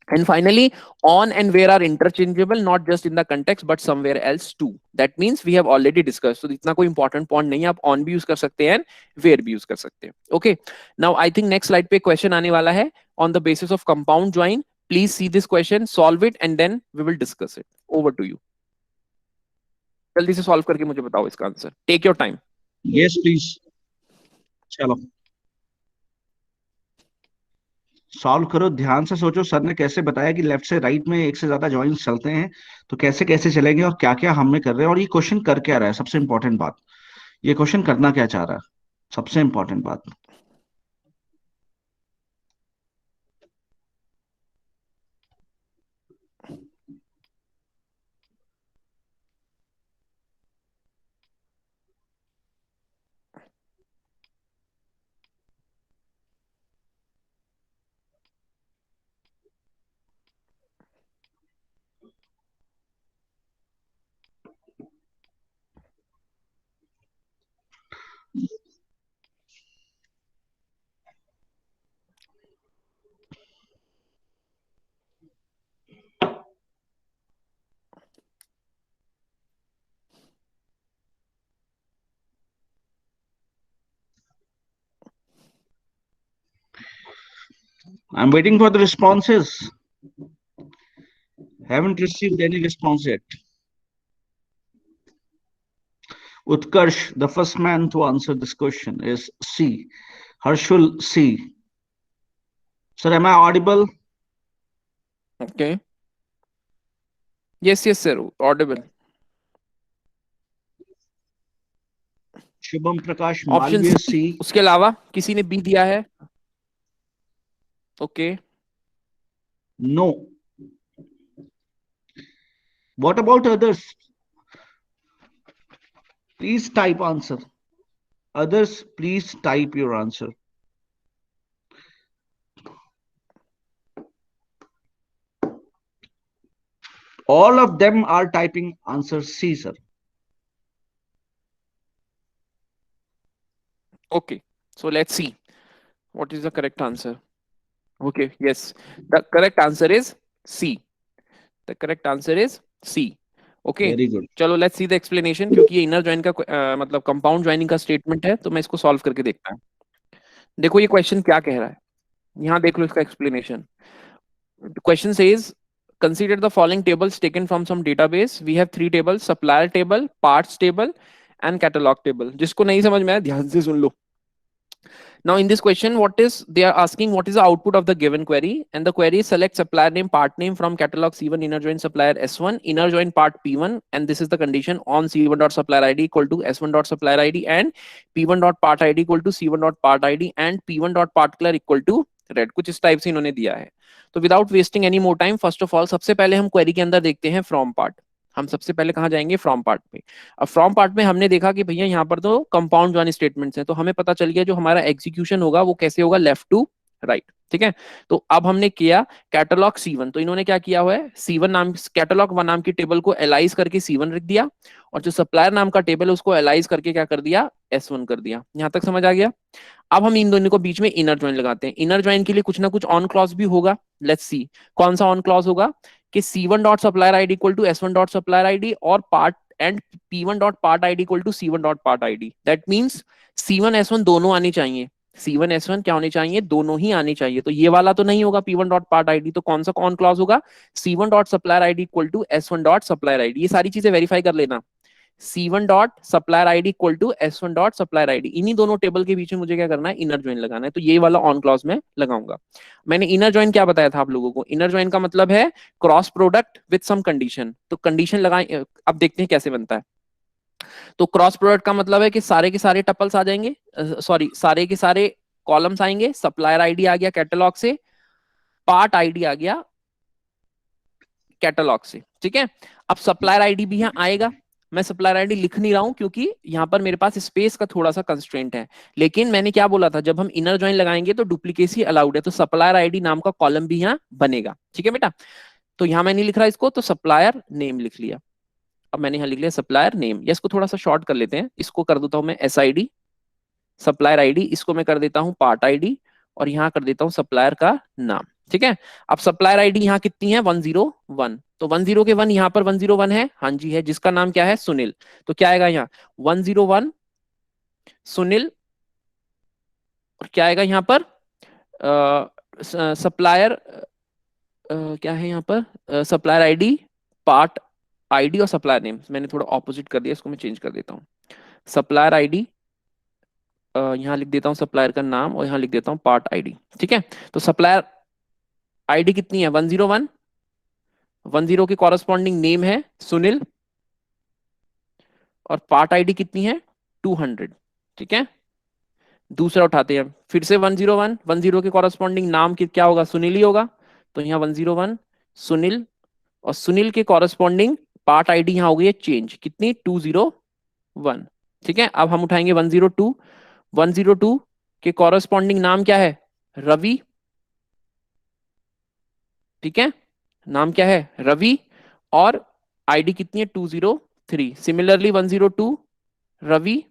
and finally on and where are interchangeable not just in the context but somewhere else too. That means we have already discussed, so इतना कोई important point नहीं है, आप on भी use कर सकते हैं where भी use कर सकते हैं। Okay, now I think next slide पे question आने वाला है on the basis of compound join. Please see this question, solve it and then we will discuss it. Over to you. जल्दी से solve करके मुझे बताओ इसका answer, take your time. Yes please. चलो सॉल्व करो, ध्यान से सोचो। सर ने कैसे बताया कि लेफ्ट से राइट में एक से ज्यादा जॉइंट्स चलते हैं, तो कैसे कैसे चलेंगे और क्या क्या हमें कर रहे हैं, और ये क्वेश्चन कर क्या रहा है, सबसे इंपॉर्टेंट बात। ये क्वेश्चन करना क्या चाह रहा है, सबसे इंपॉर्टेंट बात। I'm waiting for the responses. Haven't received any response yet. Utkarsh, the first man to answer this question, is C. Harshul, C. Sir, am I audible? Okay. Yes, sir. Audible. Shubham Prakash option Malviya, C. C. उसके अलावा किसी ने B दिया है? Okay. No. What about others? Please type answer. Others, please type your answer. All of them are typing answer C, sir. Okay. So let's see what is the correct answer. Okay. Yes. The correct answer is C. The correct answer is C. Okay Very good. चलो let's see the explanation, क्योंकि ये inner join का मतलब compound joining का statement है, तो मैं इसको सॉल्व करके देखता हूँ। देखो ये क्वेश्चन क्या कह रहा है, यहाँ देख लो इसका explanation. Question says consider the following tables taken from some database. We have 3 tables: supplier table, parts table and catalog table. जिसको नहीं समझ में आया ध्यान से सुन लो। Now in this question, what is they are asking, what is the output of the given query, and the query is select supplier name, part name from catalog C1, inner join supplier S1, inner join part P1, and this is the condition on C1 dot supplier ID equal to S1 dot supplier ID and P1 dot part ID equal to C1 dot part ID and P1 dot particular equal to red। कुछ इस type से इन्होंने दिया है। तो without wasting any more time, first of all सबसे पहले हम क्वेरी के अंदर देखते हैं फ्रॉम पार्ट। हम सबसे पहले कहाँ जाएंगे? फ्रॉम पार्ट पे। अब फ्रॉम पार्ट में हमने देखा कि भैया यहाँ पर तो कंपाउंड ज्वाइन स्टेटमेंट्स हैं, तो हमें पता चल गया जो हमारा एग्जीक्यूशन होगा वो कैसे होगा, लेफ्ट टू राइट। ठीक है, तो अब हमने किया कैटलॉग C1, तो इन्होंने क्या किया हुआ है, C1 नाम, कैटलॉग 1 नाम की टेबल को एलाइज करके C1 रख दिया, और जो सप्लायर नाम का टेबल है उसको एलाइज करके क्या कर दिया, S1 कर दिया। यहां तक समझ आ गया? अब हम इन दोनों को बीच में इनर ज्वाइन लगाते हैं। इनर ज्वाइन के लिए कुछ ना कुछ ऑन क्लॉज भी होगा। लेट्स सी कौन सा ऑन क्लॉज होगा कि C1 dot supplier ID equal to S1 dot supplier ID और part and P1 dot part ID equal to C1 dot part ID. That means C1 S1 दोनों आनी चाहिए। C1 S1 क्या होनी चाहिए? दोनों ही आनी चाहिए। तो ये वाला तो नहीं होगा P1 डॉट पार्ट आईडी, तो कौन सा ऑन क्लॉज होगा? C1 dot supplier ID equal to S1 dot supplier ID. ये सारी चीजें वेरीफाई कर लेना। C1 dot supplier ID equal to S1 dot supplier ID, इन्हीं दोनों टेबल के बीच में मुझे क्या करना है, इनर ज्वाइन लगाना है। तो ये वाला ऑन क्लॉज में लगाऊंगा। मैंने इनर ज्वाइन क्या बताया था आप लोगों को? इनर ज्वाइन का मतलब है cross product with some condition. तो कंडीशन लगाए, अब देखते हैं कैसे बनता है। तो क्रॉस प्रोडक्ट का मतलब है कि सारे के सारे टपल्स आ जाएंगे, सॉरी सारे के सारे कॉलम्स आएंगे। सप्लायर आईडी आ गया कैटलॉग से, पार्ट आईडी आ गया कैटलॉग से। ठीक है, अब सप्लायर आईडी भी यहाँ आएगा। मैं सप्लायर आईडी लिख नहीं रहा हूं क्योंकि यहाँ पर मेरे पास स्पेस का थोड़ा सा कंस्ट्रेंट है, लेकिन मैंने क्या बोला था, जब हम इनर ज्वाइन लगाएंगे तो डुप्लीकेसी अलाउड है, तो सप्लायर आईडी नाम का कॉलम भी यहाँ बनेगा। ठीक है बेटा, तो यहाँ मैं नहीं लिख रहा इसको, तो सप्लायर नेम लिख लिया। अब मैंने यहाँ लिख लिया सप्लायर नेम, या इसको थोड़ा सा शॉर्ट कर लेते हैं, इसको कर देता हूं मैं SID सप्लायर आईडी, इसको मैं कर देता हूं पार्ट आईडी, और यहाँ कर देता हूं सप्लायर का नाम। ठीक है, अब सप्लायर आईडी यहाँ कितनी है? 101, तो 10 के 1 यहाँ पर 101 है, हाँ जी है, जिसका नाम क्या है? सुनील। तो क्या आएगा यहाँ? 101 सुनील, और क्या आएगा यहाँ पर? सप्लायर क्या है यहाँ पर? सप्लायर आईडी, पार्ट आईडी और सप्लायर नेम। मैंने थोड़ा ऑपोजिट कर दिया, इसको मैं चेंज कर देता हूँ। सप्लायर आईडी, यहाँ लिख देता हूँ सप्लायर का नाम, और यहाँ लिख देता हूँ पार्ट आईडी। ठीक है, तो सप्लायर आईडी कितनी है 101, 10 के कॉरस्पॉन्डिंग नेम है सुनील, और पार्ट आईडी कितनी है 200। ठीक है, दूसरा उठाते हैं फिर से 101, 10 के कॉरस्पॉन्डिंग नाम क्या होगा, सुनील ही होगा, तो यहाँ 101 सुनील, और सुनील के कॉरस्पॉन्डिंग पार्ट आईडी यहाँ हो गई है चेंज, कितनी 201। ठीक है, अब हम उठाएंगे 102, 102 के कॉरस्पॉन्डिंग नाम क्या है रवि। ठीक है, नाम क्या है रवि, और आईडी कितनी है 203। Similarly 102 Ravi,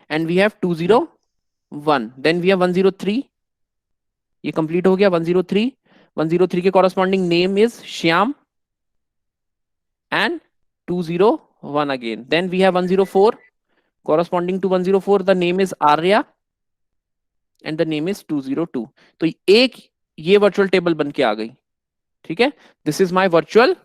and we have 201, then we have 103, ये कंप्लीट हो गया 103, 103 के corresponding name is Shyam, and 201 again, then we have 104 corresponding to 104, the name is Arya and the name is 202। तो एक ये वर्चुअल टेबल बन के आ गई। ठीक है, this is my virtual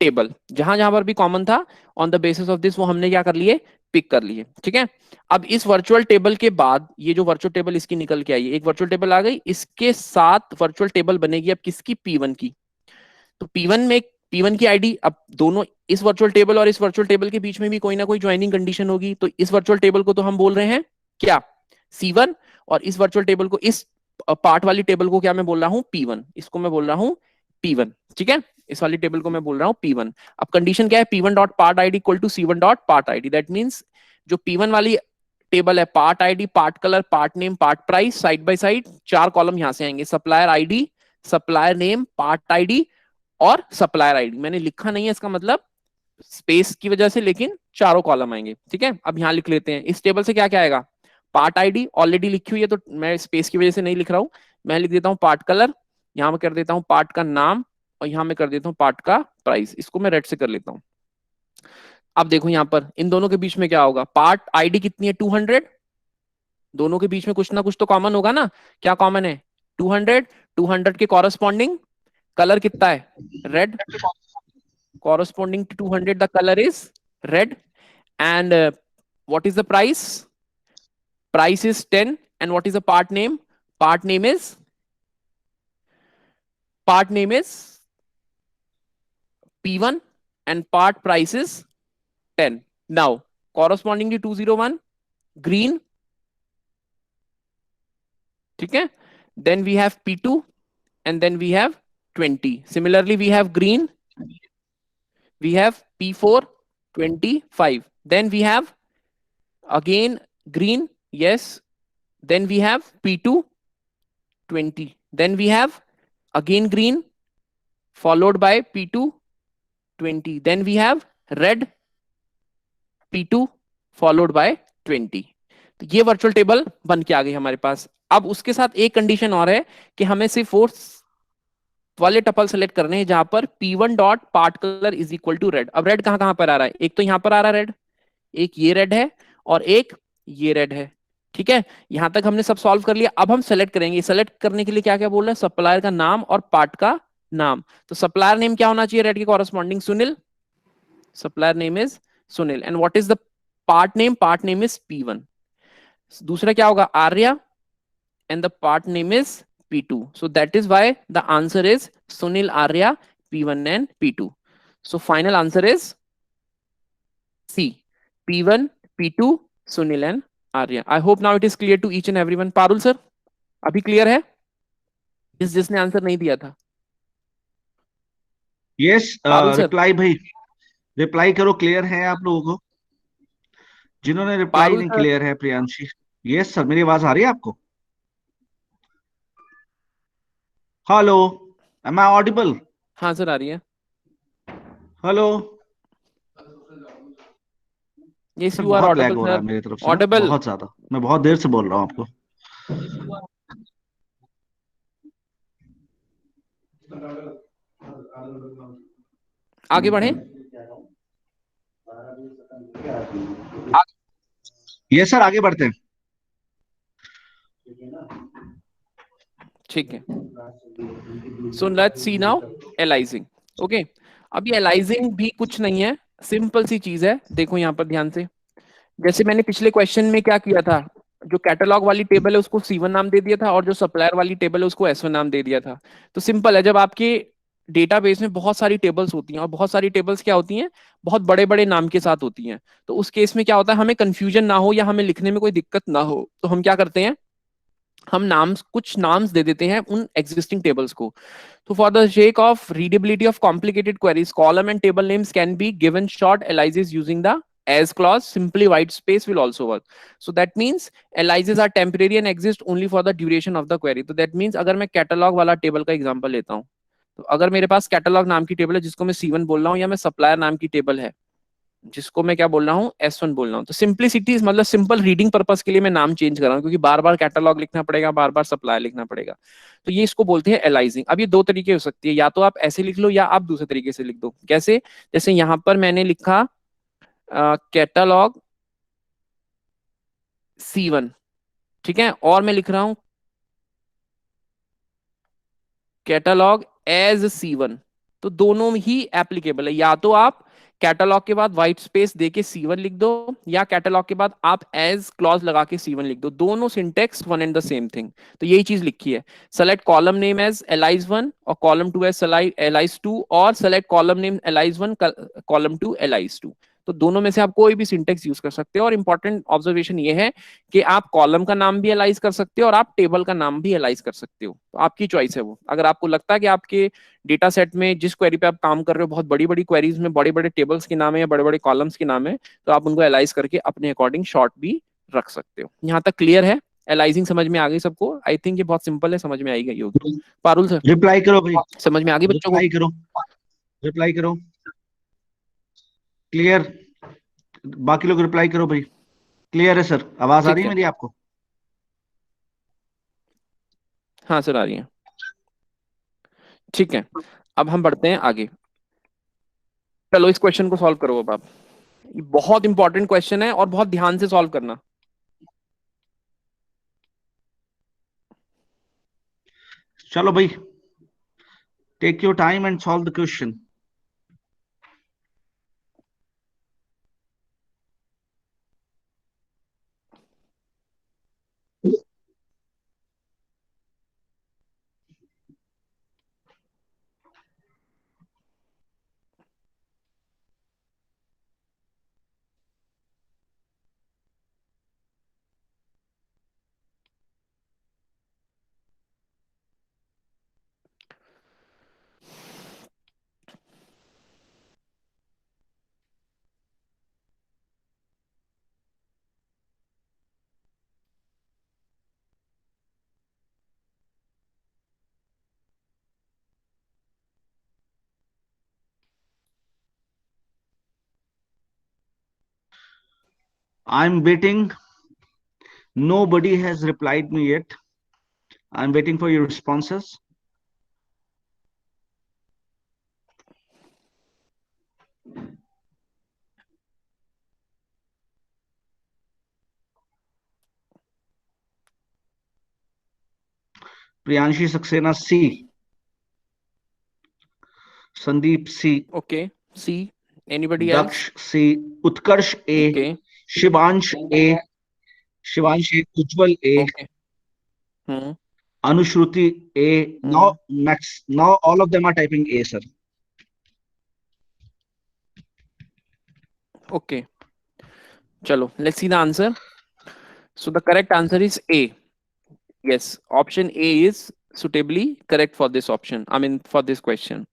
table, जहां जहां पर भी कॉमन था on the basis of this वो हमने क्या कर लिए, पिक कर लिए। ठीक है, अब इस वर्चुअल टेबल के बाद ये जो वर्चुअल टेबल इसकी निकल के आई, एक वर्चुअल टेबल आ गई, इसके साथ वर्चुअल टेबल बनेगी अब किसकी, P1 की। तो P1 में P1 की आईडी, अब दोनों इस वर्चुअल टेबल और इस वर्चुअल टेबल के बीच में भी कोई ना कोई ज्वाइनिंग कंडीशन होगी, तो इस वर्चुअल टेबल को तो हम बोल रहे हैं क्या C1, और इस वर्चुअल टेबल को, इस पार्ट वाली टेबल को क्या मैं बोल रहा हूं P1, इसको मैं बोल रहा हूं P1। ठीक है, इस वाली टेबल को मैं बोल रहा हूं P1। अब कंडीशन क्या है, P1 dot part ID equal to C1 dot part ID, that means जो P1 वाली टेबल है, part ID, part colour, part name, part price, side by side 4 column यहां से आएंगे, supplier ID, supplier name, part ID और supplier ID. मैंने लिखा नहीं है, इसका मतलब स्पेस की वजह से, लेकिन चारों कॉलम आएंगे। ठीक है, अब यहां लिख लेते हैं, इस टेबल से क्या क्या आएगा, पार्ट आईडी ऑलरेडी लिखी हुई है तो मैं स्पेस की वजह से नहीं लिख रहा हूं, मैं लिख देता हूं पार्ट कलर, यहां मैं कर देता हूं पार्ट का नाम, और यहां मैं कर देता हूं पार्ट का प्राइस, इसको मैं रेड से कर लेता हूं। अब देखो यहां पर इन दोनों के बीच में क्या होगा, पार्ट आईडी कितनी है 200, दोनों के बीच में कुछ ना कुछ तो कॉमन होगा ना, क्या कॉमन है 200, 200 के कॉरस्पॉन्डिंग कलर कितना है red, corresponding to 200 the color is red, and what is the price, price is 10, and what is the part name, part name is P1, and part price is 10। now corresponding to 201 green, ठीक है, then we have P2, and then we have 20। similarly we have green, we have P4 25, then we have again green, yes, then we have P2 20, then we have again green followed by P2 20, then we have red, P2 followed by 20। तो ये virtual table बन के आ गई हमारे पास। अब उसके साथ एक कंडीशन और है कि हमें सिर्फ वो वाले टपल सेलेक्ट करने हैं जहां पर P1 dot part colour is equal to red. अब रेड कहां कहां पर आ रहा है, एक तो यहां पर आ रहा है रेड, एक ये रेड है और एक ये रेड है। ठीक है, यहां तक हमने सब सॉल्व कर लिया। अब हम सेलेक्ट करेंगे, सेलेक्ट करने के लिए क्या क्या बोल रहे हैं, सप्लायर का नाम और पार्ट का नाम। तो सप्लायर नेम क्या होना चाहिए रेड के corresponding, Sunil, supplier name is Sunil, and what is the part name is P1। दूसरा क्या होगा Arya, and the part name is P2, so that is why the answer is Sunil, Arya, P1 and P2। so final answer is C, P1, P2, Sunil and Arya। I hope now it is clear to each and everyone। Parul sir अभी clear है, जिसने answer नहीं दिया था। Yes reply भाई, reply करो, clear है आप लोगों को, जिन्होंने रिप्लाई नहीं क्लियर है प्रियांशी। यस सर, मेरी आवाज आ रही है आपको, हेलो, एम आई ऑडिबल? हाँ सर आ रही है, हेलो, यस यू आर बहुत लैग ऑडिबल हो रहा है सर, मेरी तरफ से, ऑडिबल, बहुत ज्यादा, मैं बहुत देर से बोल रहा हूँ आपको। आगे बढ़े। यस सर, आगे बढ़ते हैं। ठीक है, सो let's C now aliasing. Okay, अब ये एलाइजिंग भी कुछ नहीं है, सिंपल सी चीज है। देखो यहां पर ध्यान से, जैसे मैंने पिछले क्वेश्चन में क्या किया था, जो कैटलॉग वाली टेबल है उसको C1 नाम दे दिया था और जो सप्लायर वाली टेबल है उसको S1 नाम दे दिया था। तो सिंपल है, जब आपके डेटाबेस में बहुत सारी टेबल्स होती हैं और बहुत सारी टेबल्स क्या होती हैं, बहुत बड़े बड़े नाम के साथ होती हैं, तो उस केस में क्या होता है, हमें कंफ्यूजन ना हो या हमें लिखने में कोई दिक्कत ना हो, तो हम क्या करते हैं, हम नाम्स, कुछ नाम्स दे देते हैं उन एग्जिस्टिंग टेबल्स को। तो for the sake of readability of complicated queries, column and table names can be given short aliases using the as clause. Simply white space will also work. So that means aliases are temporary and exist only for the duration of the query. तो that means अगर मैं catalogue वाला table का example लेता हूँ, तो अगर मेरे पास कैटलॉग नाम की टेबल है जिसको मैं C1 बोल रहा हूँ, या मैं सप्लायर नाम की टेबल है जिसको मैं क्या बोल रहा हूँ, S1 बोल रहा हूँ, तो सिंपलिसिटी मतलब सिंपल रीडिंग पर्पस के लिए मैं नाम चेंज कर रहा हूँ, क्योंकि बार बार कैटलॉग लिखना पड़ेगा, बार बार सप्लायर लिखना पड़ेगा। तो ये इसको बोलते हैं एलाइजिंग। अब ये दो तरीके हो सकती है, या तो आप ऐसे लिख लो या आप दूसरे तरीके से लिख दो। कैसे? जैसे यहां पर मैंने लिखा कैटलॉग C1, ठीक है, और मैं लिख रहा हूं कैटलॉग एज C1, तो दोनों ही एप्लीकेबल है। या तो आप कैटलॉग के बाद व्हाइट स्पेस देके C1 लिख दो, या कैटलॉग के बाद आप एज क्लॉज लगा के C1 लिख दो, दोनों syntax one and the same thing. तो यही चीज लिखी है, select column name as alias one और कॉलम 2 एज एलाइज2, और select column name alias one column 2 alias two. तो दोनों में से आप कोई भी सिंटेक्स यूज कर सकते हो। और इंपॉर्टेंट ऑब्जर्वेशन ये है कि आप कॉलम का नाम भी एलाइज कर सकते हो और आप टेबल का नाम भी एलाइज कर सकते हो, तो आपकी चॉइस है वो। अगर आपको लगता है कि आपके डेटा सेट में जिस क्वेरी पे आप काम कर रहे हो बहुत बड़ी बड़ी क्वेरीज में बड़े बड़े टेबल्स के नाम है या बड़े बड़े कॉलम्स के नाम है, तो आप उनको एलाइज करके अपने अकॉर्डिंग शॉर्ट भी रख सकते हो। यहाँ तक क्लियर है? एलाइजिंग समझ में आ गई सबको? आई थिंक ये बहुत सिंपल है, समझ में आई गई होगी। पारुल सर, रिप्लाई करो भाई, समझ में आ गई बच्चों को? रिप्लाई करो, रिप्लाई करो, क्लियर? बाकी लोग रिप्लाई करो भाई, क्लियर है सर? आवाज आ रही ठीक है है, मेरी आपको? हाँ सर आ रही है। ठीक है, अब हम बढ़ते हैं आगे। चलो इस क्वेश्चन को सॉल्व करो अब आप। ये बहुत इंपॉर्टेंट क्वेश्चन है और बहुत ध्यान से सॉल्व करना। चलो भाई, take your time and solve the question. I'm waiting. Nobody has replied me yet. I'm waiting for your responses. Priyanshi Saxena C. Sandeep C. Okay, C. Anybody else? Daksh C. Utkarsh A. Okay, Shivansh A. Shivansh A. Ujjwal A. okay. Hmm. Anushruti A. Now next, now all of them are typing A, sir. Okay. Chalo, let's see the answer. So the correct answer is A. Yes, option A is suitably correct for this option. I mean for this question.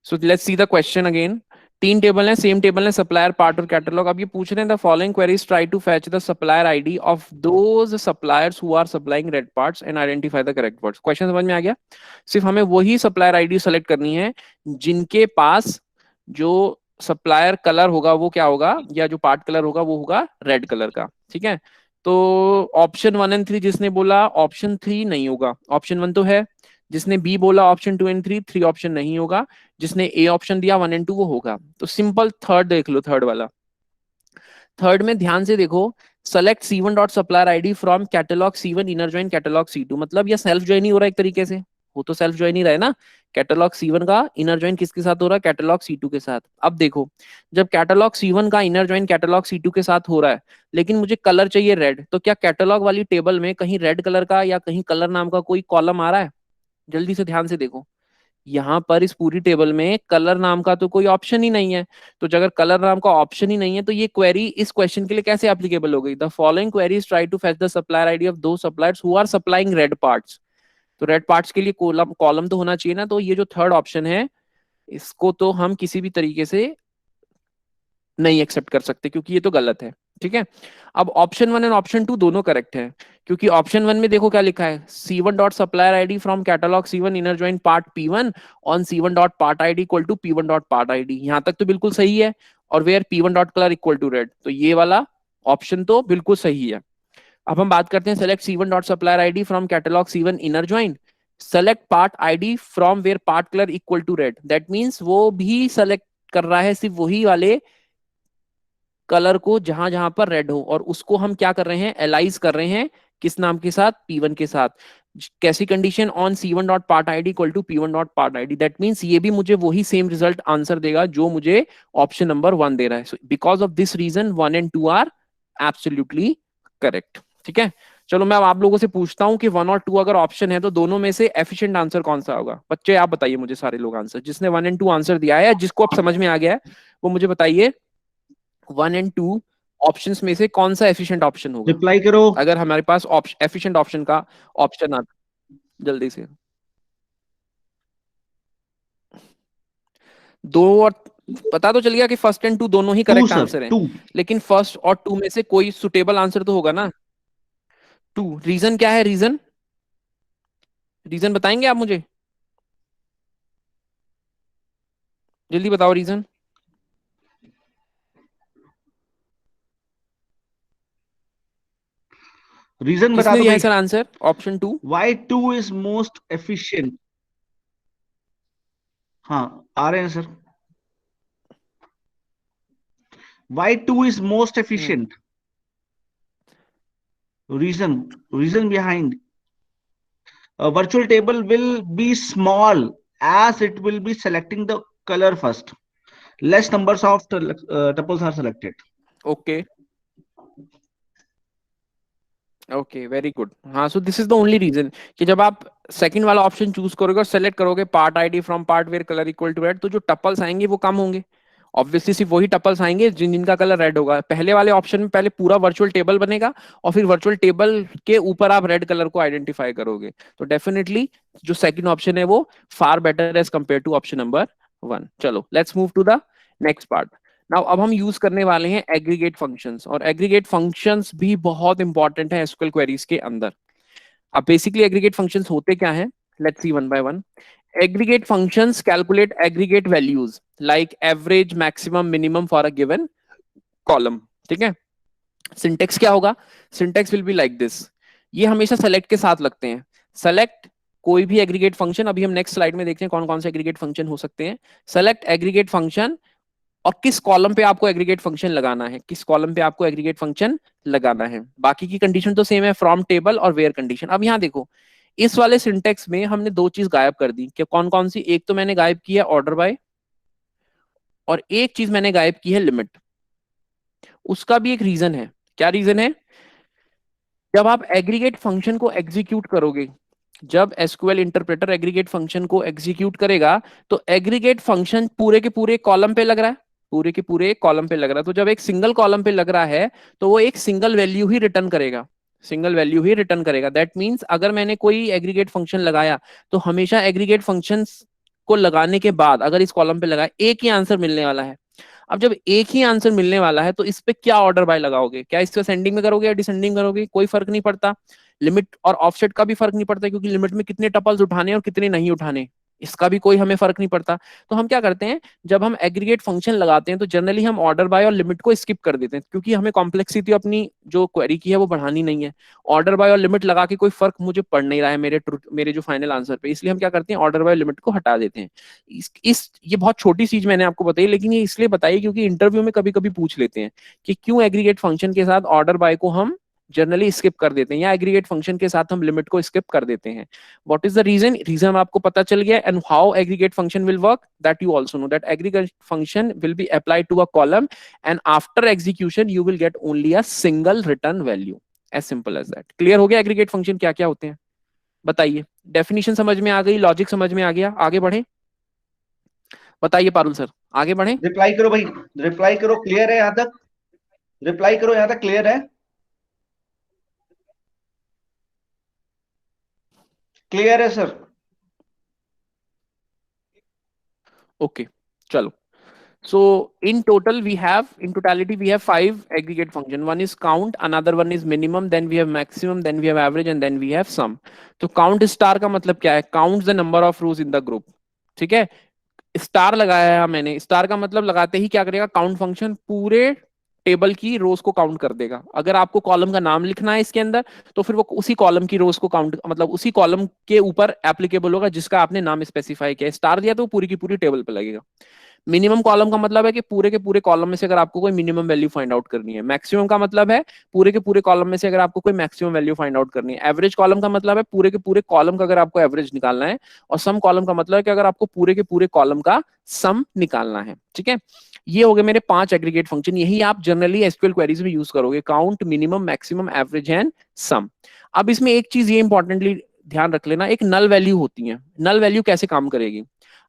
So let's see the question again. तीन table है, same table है, supplier, part और catalogue. अब ये पूछ रहे हैं the following queries try to fetch the supplier ID of those suppliers who are supplying red parts and identify the correct words. Question समझ में आ गया? सिर्फ हमें वही सप्लायर आईडी सेलेक्ट करनी है जिनके पास जो सप्लायर कलर होगा वो क्या होगा, या जो पार्ट कलर होगा वो होगा रेड कलर का। ठीक है, तो ऑप्शन 1 एंड 3 जिसने बोला ऑप्शन 3 नहीं होगा, ऑप्शन 1 तो है। जिसने बी बोला ऑप्शन 2 एंड 3, 3 ऑप्शन नहीं होगा। जिसने ए ऑप्शन दिया 1 एंड 2 वो होगा। तो सिंपल थर्ड देख लो, थर्ड वाला। थर्ड में ध्यान से देखो, select C1 dot supplier ID from catalogue C1 inner join catalogue C2, मतलब ये सेल्फ ज्वाइन ही हो रहा है एक तरीके से, वो तो सेल्फ ज्वाइन ही रहा है ना, कैटलॉग C1 का इनर ज्वाइन किसके साथ हो रहा है, कैटलॉग C2 के साथ। अब देखो, जब कैटलॉग C1 का इनर ज्वाइन कैटलॉग C2 के साथ हो रहा है, लेकिन मुझे कलर चाहिए रेड, तो क्या कैटलॉग वाली टेबल में कहीं रेड कलर का या कहीं कलर नाम का कोई कॉलम आ रहा है? जल्दी से ध्यान से देखो, यहाँ पर इस पूरी टेबल में कलर नाम का तो कोई ऑप्शन ही नहीं है। तो अगर कलर नाम का ऑप्शन ही नहीं है, तो ये क्वेरी इस क्वेश्चन के लिए कैसे एप्लीकेबल हो गई? The following queries try to fetch the supplier ID of दो suppliers who are supplying red parts. तो रेड पार्ट्स के लिए कॉलम कॉलम तो होना चाहिए ना, तो ये जो थर्ड ऑप्शन है इसको तो हम किसी भी तरीके से नहीं एक्सेप्ट कर सकते, क्योंकि ये तो गलत है। ठीक है, अब ऑप्शन 1 एंड ऑप्शन 2 दोनों करेक्ट है, क्योंकि ऑप्शन 1 में देखो क्या लिखा है, C1 dot supplier ID from catalogue C1 inner join part P1 on C1 dot part ID equal to P1 dot part ID. यहां तक तो बिल्कुल सही है, और where P1 dot colour equal to red, तो ये वाला ऑप्शन तो बिल्कुल सही है। अब हम बात करते हैं select C1 dot supplier ID from catalogue C1 inner join, select part ID from where part colour equal to red. That means वो भी सेलेक्ट कर रहा है सिर्फ वही वाले कलर को जहां जहां पर रेड हो, और उसको हम क्या कर रहे हैं, एलाइज कर रहे हैं किस नाम के साथ, P1 के साथ। कैसी condition, on C1 dot part ID equal to P1 dot part ID. That means ये भी मुझे वही सेम रिजल्ट आंसर देगा जो मुझे ऑप्शन नंबर 1 दे रहा है। Because of this reason 1 and 2 are absolutely correct. ठीक है, चलो मैं अब आप लोगों से पूछता हूं कि 1 और 2 अगर ऑप्शन है तो दोनों में से एफिशिएंट आंसर कौन सा होगा? बच्चे आप बताइए मुझे, सारे लोग आंसर, जिसने 1 एंड 2 आंसर दिया है, जिसको अब समझ में आ गया है, वो मुझे बताइए 1 एंड 2 ऑप्शंस में से कौन सा एफिशिएंट ऑप्शन होगा? रिप्लाई करो। अगर हमारे पास एफिशिएंट ऑप्शन का ऑप्शन आता, जल्दी से। 2 और पता तो चल गया कि फर्स्ट एंड 2 दोनों ही 2 करेक्ट सर, आंसर हैं, 2। लेकिन फर्स्ट और 2 में से कोई सुटेबल आंसर तो होगा ना? 2, रीजन क्या है? रीजन रीजन बताएंगे आप मुझे, जल्दी बताओ रीजन। रीजन बता किसने दो दिया है भाई। Sir answer option 2? Why 2 is most efficient? हाँ, आ रहे हैं sir. Why 2 is most efficient? Reason behind. A virtual table will be small as it will be selecting the color first. Less numbers of tuples are selected. Okay okay, very good. हाँ, so this is the only reason कि जब आप second वाला option choose करोगे और select करोगे part ID from part where colour equal to red, तो जो टपल्स आएंगे वो कम होंगे। ऑब्वियसली सिर्फ वही टपल्स आएंगे जिनका कलर रेड होगा। पहले वाले ऑप्शन में पहले पूरा वर्चुअल टेबल बनेगा और फिर वर्चुअल टेबल के ऊपर आप रेड कलर को आइडेंटिफाई करोगे। तो डेफिनेटली जो सेकंड ऑप्शन है वो far better as compare to option number 1। चलो let's move to the next part. Now अब हम यूज करने वाले हैं एग्रीगेट फंक्शंस, और एग्रीगेट फंक्शंस भी बहुत इंपॉर्टेंट है एसक्यूएल क्वेरीज के अंदर। अब बेसिकली एग्रीगेट फंक्शंस होते क्या हैं, let's see one by one. Aggregate functions calculate aggregate values like average, maximum, minimum for a given column. ठीक है, सिंटेक्स क्या होगा? Syntax will be like this. ये हमेशा सेलेक्ट के साथ लगते हैं। सेलेक्ट कोई भी एग्रीगेट फंक्शन, अभी हम नेक्स्ट स्लाइड में देखते हैं कौन कौन से एग्रीगेट फंक्शन हो सकते हैं। सेलेक्ट एग्रीगेट फंक्शन, और किस कॉलम पे आपको एग्रीगेट फंक्शन लगाना है, किस कॉलम पे आपको एग्रीगेट फंक्शन लगाना है। बाकी की कंडीशन तो सेम है, फ्रॉम टेबल और वेयर कंडीशन। अब यहाँ देखो, इस वाले सिंटेक्स में हमने दो चीज गायब कर दी। कि कौन कौन सी? एक तो मैंने गायब की है ऑर्डर बाय, और एक चीज मैंने गायब की है लिमिट। उसका भी एक रीजन है। क्या रीजन है? जब आप एग्रीगेट फंक्शन को एग्जीक्यूट करोगे, जब एसक्यूएल इंटरप्रेटर एग्रीगेट फंक्शन को एग्जीक्यूट करेगा, तो एग्रीगेट फंक्शन पूरे के पूरे कॉलम पे लग रहा है, पूरे के पूरे कॉलम पे लग रहा है। तो जब एक सिंगल कॉलम पे लग रहा है तो वो एक सिंगल वैल्यू ही रिटर्न करेगा, सिंगल वैल्यू ही रिटर्न करेगा। दैट मींस अगर मैंने कोई एग्रीगेट फंक्शन लगाया तो हमेशा एग्रीगेट फंक्शंस को लगाने के बाद अगर इस कॉलम पे लगाया, एक ही आंसर मिलने वाला है। अब जब एक ही आंसर मिलने वाला है तो इस पे क्या ऑर्डर बाय लगाओगे? क्या इसको सेंडिंग में करोगे या डिसेंडिंग करोगे? कोई फर्क नहीं पड़ता। लिमिट और ऑफसेट का भी फर्क नहीं पड़ता, क्योंकि लिमिट में कितने टपल्स उठाने और कितने नहीं उठाने, इसका भी कोई हमें फर्क नहीं पड़ता। तो हम क्या करते हैं, जब हम एग्रीगेट फंक्शन लगाते हैं तो जनरली हम ऑर्डर बाय और लिमिट को स्किप कर देते हैं, क्योंकि हमें कॉम्प्लेक्सिटी अपनी जो क्वेरी की है वो बढ़ानी नहीं है। ऑर्डर बाय और लिमिट लगा के कोई फर्क मुझे पड़ नहीं रहा है मेरे जो फाइनल आंसर पे, इसलिए हम क्या करते हैं, ऑर्डर बाय लिमिट को हटा देते हैं। ये बहुत छोटी चीज मैंने आपको बताई, लेकिन ये इसलिए बताई क्योंकि इंटरव्यू में कभी कभी पूछ लेते हैं कि क्यों एग्रीगेट फंक्शन के साथ ऑर्डर बाय को हम जनरली स्किप कर देते हैं, या एग्रीगेट फंक्शन के साथ हम लिमिट को स्किप कर देते हैं. What is the reason? Reason आपको पता चल गया. And how aggregate function will work, that you also know, that aggregate function will be applied to a column and after execution you will get only a single return value. As simple as that. Clear हो गया aggregate function क्या क्या होते हैं? बताइए. Definition समझ में आ गई, लॉजिक समझ में आ गया, आगे बढ़े. बताइए पारुल सर, आगे बढ़े. रिप्लाई करो भाई, रिप्लाई करो. क्लियर है यहाँ तक? रिप्लाई करो, यहाँ तक क्लियर है? क्लियर है sir? Okay, chalo. So in totality we have 5 aggregate function. One is count, another one is minimum, then we have maximum, then we have average, and then we have sum. तो count star का मतलब क्या है? Counts the number of rows in the group. ठीक है. Star लगाया है मैंने. स्टार का मतलब लगाते ही क्या करेगा? काउंट फंक्शन पूरे टेबल की रोज को काउंट कर देगा. अगर आपको कॉलम का नाम लिखना है इसके अंदर, तो फिर वो उसी कॉलम की रोज को काउंट, मतलब उसी कॉलम के ऊपर एप्लीकेबल होगा जिसका आपने नाम स्पेसिफाई किया है. स्टार दिया तो वो पूरी की पूरी टेबल पे लगेगा. मिनिमम कॉलम का मतलब है कि पूरे के पूरे कॉलम में से अगर आपको कोई मिनिमम वैल्यू फाइंड आउट करनी है. मैक्सिमम का मतलब है पूरे के पूरे कॉलम में से अगर आपको कोई मैक्सिमम वैल्यू फाइंड आउट करनी है. एवरेज कॉलम का मतलब है पूरे के पूरे कॉलम का अगर आपको एवरेज निकालना है. और सम कॉलम का मतलब है कि अगर आपको पूरे के पूरे कॉलम का सम निकालना है. ठीक है. ये हो गए मेरे 5 एग्रीगेट फंक्शन. यही आप जनरली एसक्यूएल क्वेरीज में यूज करोगे. Count, minimum, maximum, average and sum. अब इसमें एक चीज ये इंपॉर्टेंटली ध्यान रख लेना, एक नल वैल्यू होती है. नल वैल्यू कैसे काम करेगी?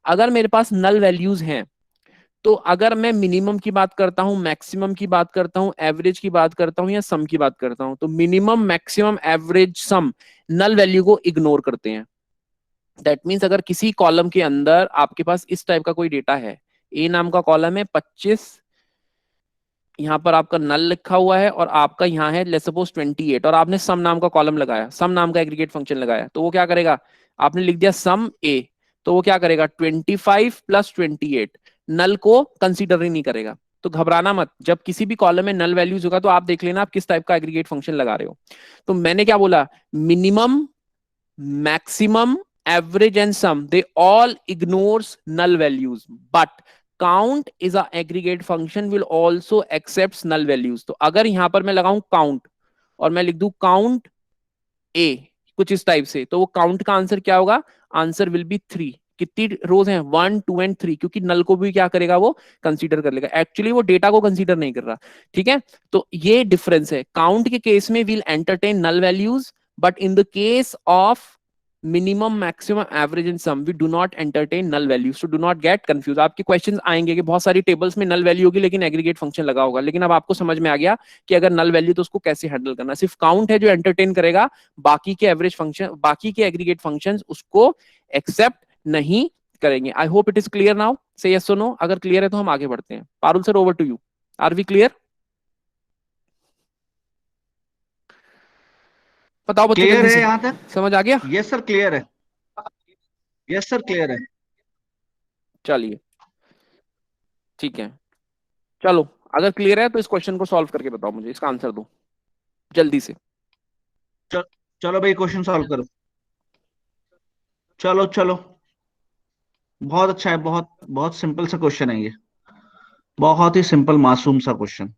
अगर मेरे पास नल वैल्यूज हैं, तो अगर मैं मिनिमम की बात करता हूं, मैक्सिमम की बात करता हूं, एवरेज की बात करता हूं या सम की बात करता हूं, तो मिनिमम, मैक्सिमम, एवरेज, सम नल वैल्यू को इग्नोर करते हैं. दैट मीन्स अगर किसी कॉलम के अंदर आपके पास इस टाइप का कोई डेटा है, ए नाम का कॉलम है, 25, यहां पर आपका नल लिखा हुआ है, और आपका यहां है लेट्स सपोज 28, और आपने सम नाम का कॉलम लगाया, सम नाम का एग्रीगेट फंक्शन लगाया, तो वो क्या करेगा? आपने लिख दिया सम ए, तो वो क्या करेगा? 25 प्लस 28, नल को कंसीडर ही नहीं करेगा. तो घबराना मत, जब किसी भी कॉलम में नल वैल्यूज होगा तो आप देख लेना आप किस टाइप का एग्रीगेट फंक्शन लगा रहे हो. तो मैंने क्या बोला? Minimum, maximum, average and sum, they all ignores null values, but count is a aggregate function will also accepts null values. तो अगर यहां पर मैं लगाऊं count और मैं लिख दूं count a कुछ इस टाइप से, तो वो काउंट का आंसर क्या होगा? Answer will be 3. कितनी रोज हैं? 1, 2 एंड 3, क्योंकि नल को भी क्या करेगा? वो कंसीडर कर लेगा. एक्चुअली वो डेटा को कंसीडर नहीं कर रहा. ठीक है. तो ये डिफरेंस है. काउंट के केस में will entertain null values, but in the case of minimum, maximum, average and sum we do not entertain null values. तो डू नॉट गेट कंफ्यूज. आपके क्वेश्चंस आएंगे कि बहुत सारी टेबल्स में नल वैल्यू होगी लेकिन एग्रीगेट फंक्शन लगा होगा, लेकिन अब आपको समझ में आ गया कि अगर नल वैल्यू तो उसको कैसे हैंडल करना. सिर्फ काउंट है जो एंटरटेन करेगा, बाकी के एवरेज फंक्शन, बाकी के एग्रीगेट फंक्शंस उसको एक्सेप्ट नहीं करेंगे. I hope it is clear now. Say yes और नो. अगर क्लियर है तो हम आगे बढ़ते हैं. Parul sir, over to you. Are we clear? बताओ बच्चों क्लियर जल्दी है से. यहाँ तक? समझ आ गया? यस सर, क्लियर है. यस सर, क्लियर है. चलिए ठीक है. चलो, अगर क्लियर है तो इस क्वेश्चन को सॉल्व करके बताओ मुझे, इसका आंसर दो जल्दी से. चल, चलो भाई, क्वेश्चन सॉल्व करो. चलो चलो. बहुत अच्छा है. बहुत बहुत सिंपल सा क्वेश्चन है ये. बहुत ही सिंपल मासूम सा question.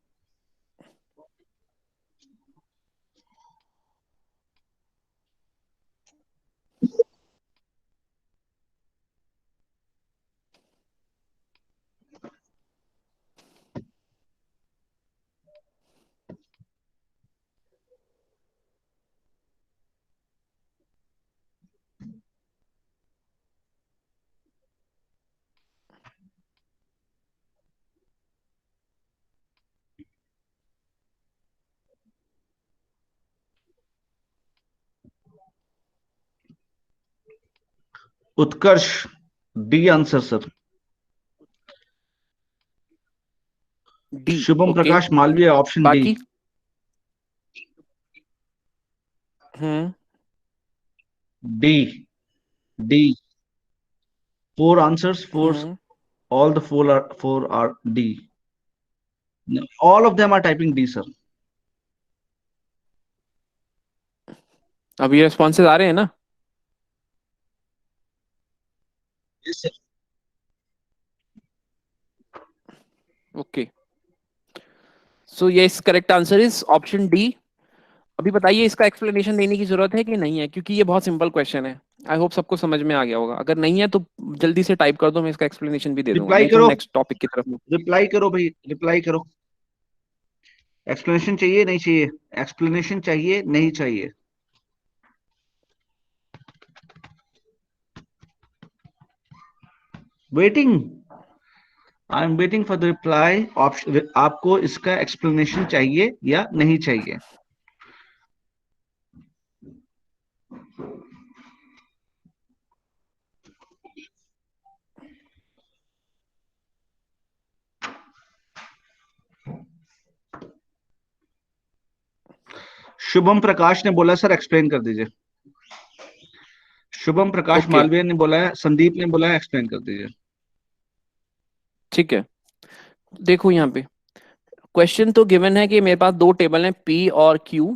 Utkarsh, D answer sir. D. Shubham okay. Prakash Malviya, option D. बाकी. Hmm. D. D. Four answers, four. Hmm. All the four are D. No, all of them are typing D, sir. अब ये responses आ रहे हैं ना? Yes, sir. Okay. So yes, correct answer is option D. अभी बताइए इसका explanation देने की जरूरत है कि नहीं है, क्योंकि ये बहुत सिंपल क्वेश्चन है। आई होप सबको समझ में आ गया होगा। अगर नहीं है तो जल्दी से टाइप कर दो, मैं इसका एक्सप्लेनेशन भी दे दूंगा, रिप्लाई नहीं तो हम करो, नेक्स्ट टॉपिक की तरफ। रिप्लाई करो भाई, रिप्लाई करो। एक्सप्लेनेशन चाहिए नहीं चाहिए? एक्सप्लेनेशन चाहिए नहीं चाहिए? Waiting, I am waiting for the reply option. आपको इसका एक्सप्लेनेशन चाहिए या नहीं चाहिए? शुभम प्रकाश ने बोला सर एक्सप्लेन कर दीजिए। शुभम प्रकाश ओके मालवीय ने बोला है, संदीप ने बोला है एक्सप्लेन कर दीजिए। ठीक है, देखो यहाँ पे क्वेश्चन तो गिवन है कि मेरे पास दो टेबल हैं P और Q,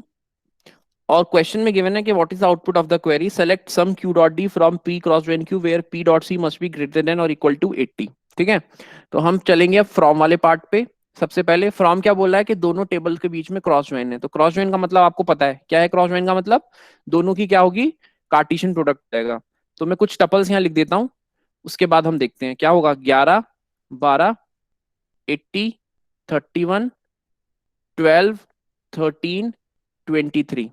और क्वेश्चन में गिवन है कि what is the output of the query, select sum Q dot D from P cross join Q where P dot C must be greater than और इक्वल टू 80। ठीक है, तो हम चलेंगे अब फ्रॉम वाले पार्ट पे। सबसे पहले फ्रॉम क्या बोला है कि दोनों टेबल के बीच में क्रॉस ज्वाइन है, तो क्रॉस ज्वाइन का मतलब आपको पता है क्या है? क्रॉस ज्वाइन का मतलब दोनों की क्या होगी, कार्टेशियन प्रोडक्ट आएगा। तो मैं कुछ टपल्स यहाँ लिख देता हूँ, उसके बाद हम देखते हैं क्या होगा। 11, 12, 80, 31, 12, 13, 23।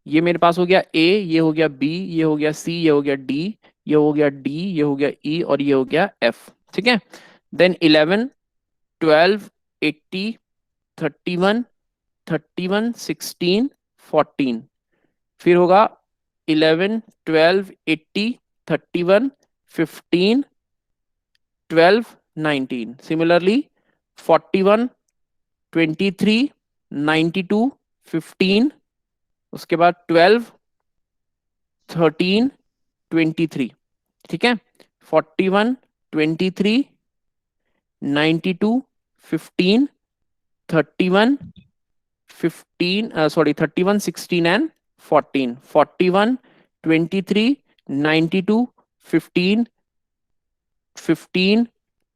ये मेरे पास हो गया A, ये हो गया B, ये हो गया C, ये हो गया D, ये हो गया D, ये हो गया E और ये हो गया F। ठीक है, देन 11, 12, 80, 31, 31, 16, 14। फिर होगा 11, 12, 80, 31, 15, 12, 19। सिमिलरली 41, 23, 92, 15, उसके बाद 12, 13, 23। ठीक है, 41, 23, 92, 15, 31, 15 सॉरी 31, 16 एंड 14। 41, 23, 92, 15, 15,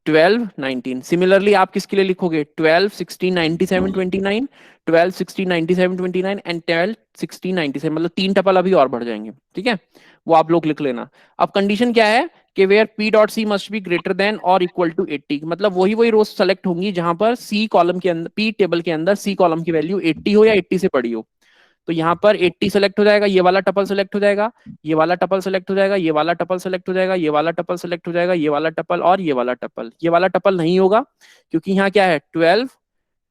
12, 19। सिमिलरली आप किसके लिए लिखोगे? 12, 16, 97, 29, 12, 16, 97, 29 एंड 12, 16, 97। मतलब तीन टपल अभी और बढ़ जाएंगे। ठीक है, वो आप लोग लिख लेना। अब कंडीशन क्या है कि where P dot C must be greater than और इक्वल टू 80। मतलब वही वही रोज सेलेक्ट होंगी जहां पर C कॉलम के अंदर, P टेबल के अंदर C कॉलम की वैल्यू 80 हो या 80 से बड़ी हो। तो यहाँ पर 80 सेलेक्ट हो जाएगा, ये वाला टपल सेलेक्ट हो जाएगा, ये वाला टपल सेलेक्ट हो जाएगा, ये वाला टपल सेलेक्ट हो जाएगा, ये वाला टपल सेलेक्ट हो जाएगा, ये वाला टपल और ये वाला टपल। ये वाला टपल नहीं होगा क्योंकि यहाँ क्या है 12,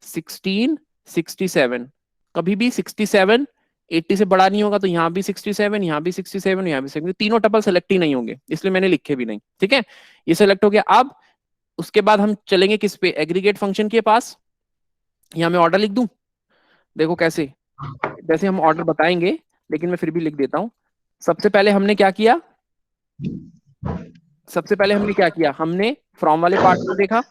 16, 67। कभी भी 67 80 से बड़ा नहीं होगा, तो यहाँ भी 67, यहाँ भी 67, यहाँ भी 67, तीनों टपल सेलेक्ट ही नहीं होंगे, इसलिए मैंने लिखे भी नहीं। ठीक है, ये सेलेक्ट हो गया। अब उसके बाद हम चलेंगे किस पे? एग्रीगेट फंक्शन के पास। यहाँ मैं ऑर्डर लिख दूं, देखो कैसे, जैसे हम ऑर्डर बताएंगे, लेकिन मैं फिर भी लिख देता हूं। सबसे पहले हमने क्या किया, सबसे पहले हमने क्या किया, हमने फ्रॉम वाले पार्ट को देखा,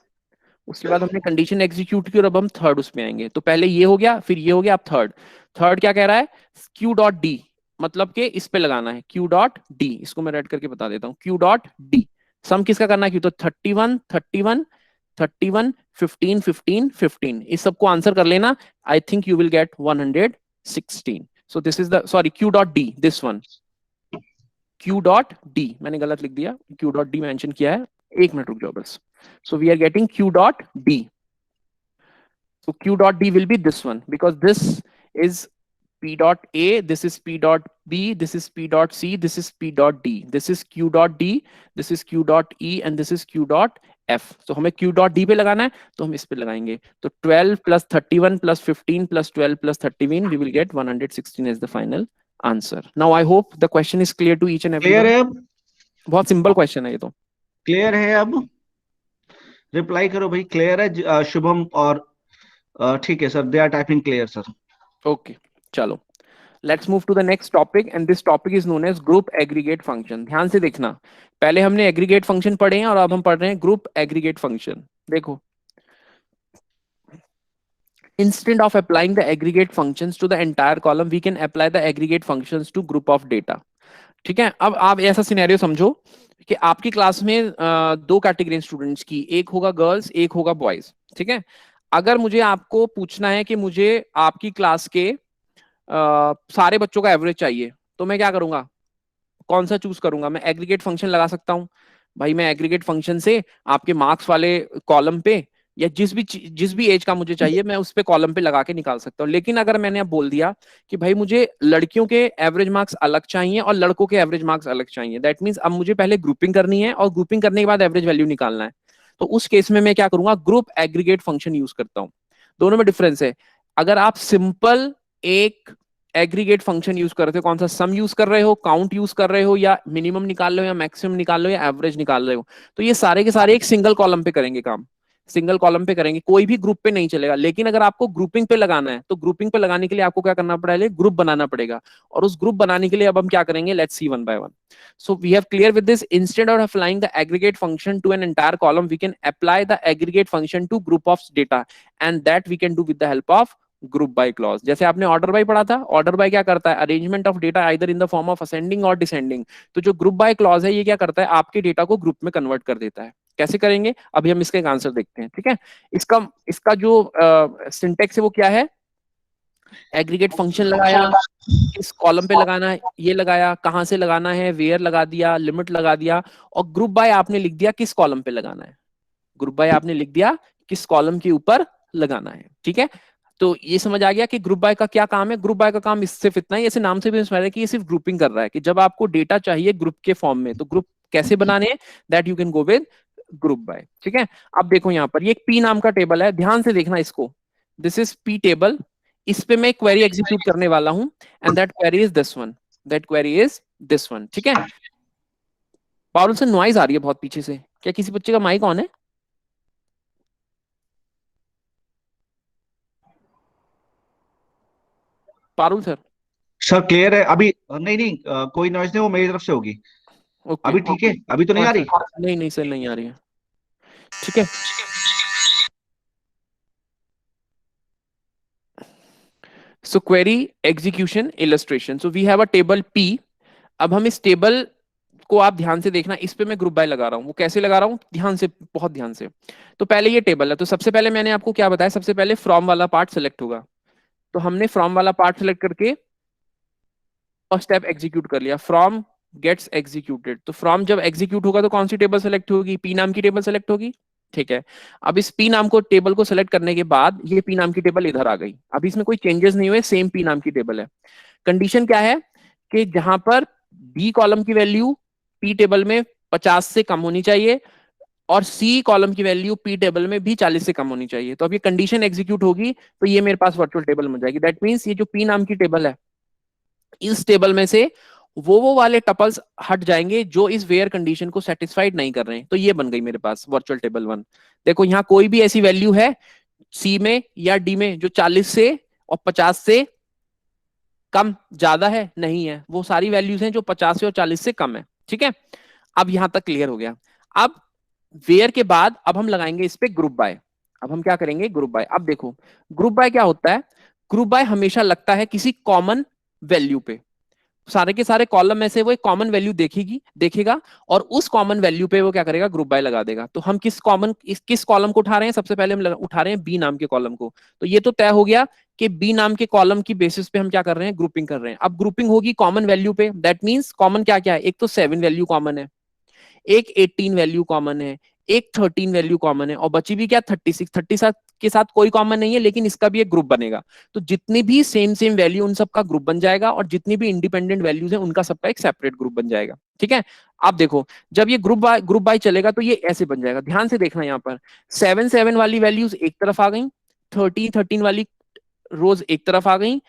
उसके बाद हमने कंडीशन एग्जीक्यूट की और अब हम थर्ड उसमें आएंगे। तो पहले ये हो गया, फिर ये हो गया, अब थर्ड। थर्ड क्या कह रहा है? Q डॉट डी, मतलब कि इस पे लगाना है Q डॉट डी। इसको मैं रेड करके बता देता हूँ, Q डॉट डी। सम किसका करना है? Q तो 31, 31, 31, 15, 15, 15। इस सबको आंसर कर लेना। I think you will gate 116। So this is the, sorry, Q dot D, this one, Q dot D मैंने गलत लिख दिया, Q डॉट डी मेंशन किया है। एक मिनट रुक जाओ बस। So we are getting Q dot D. So Q dot D will be this one because this is P dot A, this is P dot B, this is P dot C, this is P dot D. This is Q dot D, this is Q dot E and this is Q dot F. So हमें Q dot D पे लगाना है, तो हम इस पे लगाएंगे। तो 12 plus 31 plus 15 plus 12 plus 31, we will get 116 as the final answer. Now I hope the question is clear to each and clear everyone. है अब? बहुत सिंपल क्वेश्चन है ये तो। क्लियर है अब? रिप्लाई करो भाई, क्लियर है शुभम और ठीक है sir, they are typing clear sir. Okay, चलो let's move to the next topic and this topic is known as group aggregate function. ध्यान से देखना, पहले हमने एग्रीगेट फंक्शन पढ़े हैं और अब हम पढ़ रहे हैं ग्रुप एग्रीगेट फंक्शन। देखो, instead of applying the aggregate functions to the entire column we can apply the aggregate functions to group of data। ठीक है, अब आप ऐसा सिनेरियो समझो कि आपकी क्लास में दो कैटेगरी स्टूडेंट्स की, एक होगा गर्ल्स एक होगा बॉयज। ठीक है, अगर मुझे आपको पूछना है कि मुझे आपकी क्लास के सारे बच्चों का एवरेज चाहिए, तो मैं क्या करूंगा, कौन सा चूज करूंगा, मैं एग्रीगेट फंक्शन लगा सकता हूं। भाई मैं एग्रीगेट फंक्शन से आपके मार्क्स वाले कॉलम पे या जिस भी एज का मुझे चाहिए मैं उस पे कॉलम पे लगा के निकाल सकता हूँ। लेकिन अगर मैंने अब बोल दिया कि भाई मुझे लड़कियों के एवरेज मार्क्स अलग चाहिए और लड़कों के एवरेज मार्क्स अलग चाहिए, दैट मीन्स अब मुझे पहले ग्रुपिंग करनी है और ग्रुपिंग करने के बाद एवरेज वैल्यू निकालना है। तो उस केस में मैं क्या करूंगा, ग्रुप एग्रीगेट फंक्शन यूज करता हूं। दोनों में डिफरेंस है। अगर आप सिंपल एक एग्रीगेट फंक्शन यूज कर रहे हो, कौन सा, सम यूज कर रहे हो, काउंट यूज कर रहे हो, या मिनिमम निकाल रहे हो, या मैक्सिमम निकाल रहे हो, या एवरेज निकाल रहे हो, तो ये सारे के सारे एक सिंगल कॉलम पे करेंगे काम, सिंगल कॉलम पे करेंगे, कोई भी ग्रुप पे नहीं चलेगा। लेकिन अगर आपको ग्रुपिंग पे लगाना है तो ग्रुपिंग पे लगाने के लिए आपको क्या करना पड़ेगा, ग्रुप बनाना पड़ेगा। और उस ग्रुप बनाने के लिए अब हम क्या करेंगे, let's see one by one. So we have clear with this, instead of applying the aggregate function to an entire column, we can apply the aggregate function to group of data, and that we can do with the help of group by clause. जैसे आपने order by पढ़ा था, order by क्या करता है, arrangement of data either in the form of ascending और descending. तो जो ग्रुप बाय क्लॉज है ये क्या करता है, आपके डेटा को ग्रुप में कन्वर्ट कर देता है। कैसे करेंगे, अभी हम इसका एक आंसर देखते हैं, ठीक है। इसका इसका जो सिंटेक्स है वो क्या है, एग्रीगेट फंक्शन लगाया, किस कॉलम पे लगाना है ये लगाया, कहां से लगाना है वेयर लगा दिया, लिमिट लगा दिया, और ग्रुप बाय आपने लिख दिया किस कॉलम पे लगाना है, ग्रुप बाय आपने लिख दिया किस कॉलम के ऊपर लगाना है, ठीक है। तो ये समझ आ गया कि ग्रुप बाय का क्या काम है। ग्रुप बाय का काम सिर्फ इतना ही, ऐसे नाम से भी समझ रहा है कि ये सिर्फ ग्रुपिंग कर रहा है, कि जब आपको डेटा चाहिए ग्रुप के फॉर्म में तो ग्रुप कैसे बनाने हैं, that you can go with group by, ठीक है। अब देखो यहाँ पर ये एक पी नाम का टेबल है, ध्यान से देखना इसको, दिस इज पी टेबल। इस पे मैं क्वेरी एग्जीक्यूट करने वाला हूं, and that query is this one, that query is this one, ठीक है। पारुल से नॉइज आ रही है बहुत पीछे से, क्या किसी बच्चे का माइक ऑन है? पारुल सर। सर क्लियर है अभी? नहीं नहीं, कोई नॉइज नहीं, वो मेरी तरफ से होगी। ओके अभी ठीक है, अभी तो नहीं हाँ आ सर, रही? नहीं नहीं सर नहीं आ रही है, ठीक है। So query execution illustration, so we have a table P. अब हम इस टेबल को, आप ध्यान से देखना, इस पे मैं ग्रुप बाय लगा रहा हूं, वो कैसे लगा रहा हूं ध्यान से, बहुत ध्यान से। तो पहले ये टेबल है, तो सबसे पहले मैंने आपको क्या बताया, सबसे पहले फ्रॉम वाला पार्ट सेलेक्ट होगा, तो हमने फ्रॉम वाला पार्ट सेलेक्ट करके फर्स्ट स्टेप एग्जीक्यूट कर लिया, फ्रॉम गेट्स एग्जीक्यूटेड। तो फ्रॉम जब एग्जीक्यूट होगा तो कौन सी टेबल सेलेक्ट होगी, पी नाम की टेबल सेलेक्ट होगी, ठीक है। अब इस पी नाम को टेबल को सेलेक्ट करने के बाद ये पी नाम की टेबल इधर आ गई, अभी इसमें कोई चेंजेस नहीं हुए, सेम पी नाम की टेबल है। कंडीशन क्या है कि जहां पर बी कॉलम की वैल्यू पी टेबल में 50 से कम होनी चाहिए और सी कॉलम की वैल्यू पी टेबल में भी 40 से कम होनी चाहिए। तो अब ये कंडीशन एग्जीक्यूट होगी तो ये मेरे पास वर्चुअल टेबल में जाएगी। दैट मींस ये जो पी नाम की टेबल है, इस टेबल में से वो वाले टपल्स हट जाएंगे जो इस वेयर कंडीशन को सेटिस्फाइड नहीं कर रहे हैं। तो ये बन गई मेरे पास वर्चुअल टेबल 1। देखो यहाँ कोई भी ऐसी वैल्यू है सी में या डी में जो 40 से और 50 से कम ज्यादा है, नहीं है, वो सारी वैल्यूज हैं जो 50 से और 40 से कम है, ठीक है। अब यहां तक क्लियर हो गया। अब वेयर के बाद अब हम लगाएंगे इस पे ग्रुप बाय। अब हम क्या करेंगे, ग्रुप बाय। अब देखो ग्रुप बाय क्या होता है, ग्रुप बाय हमेशा लगता है किसी कॉमन वैल्यू पे, सारे के सारे कॉलम में से वो एक कॉमन वैल्यू देखेगा और उस कॉमन वैल्यू पे वो क्या करेगा, ग्रुप बाय लगा देगा। तो हम किस कॉलम को उठा रहे हैं, सबसे पहले हम उठा रहे हैं बी नाम के कॉलम को। तो ये तो तय हो गया कि बी नाम के कॉलम की बेसिस पे हम क्या कर रहे हैं, ग्रुपिंग कर रहे हैं। अब ग्रुपिंग होगी कॉमन वैल्यू पे, दैट मींस कॉमन क्या क्या है, एक तो 7 वैल्यू कॉमन है, एक 18 वैल्यू कॉमन है, एक 13 वैल्यू कॉमन है, और बची भी क्या 36। 37 के साथ कोई कॉमन नहीं है लेकिन इसका भी एक ग्रुप बनेगा। तो जितनी भी सेम वैल्यू उन सबका ग्रुप बन जाएगा और जितनी भी इंडिपेंडेंट वैल्यूज है उनका सबका एक सेपरेट ग्रुप बन जाएगा, ठीक है। आप देखो जब ये ग्रुप बाय चलेगा तो ये ऐसे बन जाएगा, ध्यान से देखना। यहाँ पर 7 वाली वैल्यूज एक तरफ आ गई, 13 वाली रोज एक तरफ आ गई,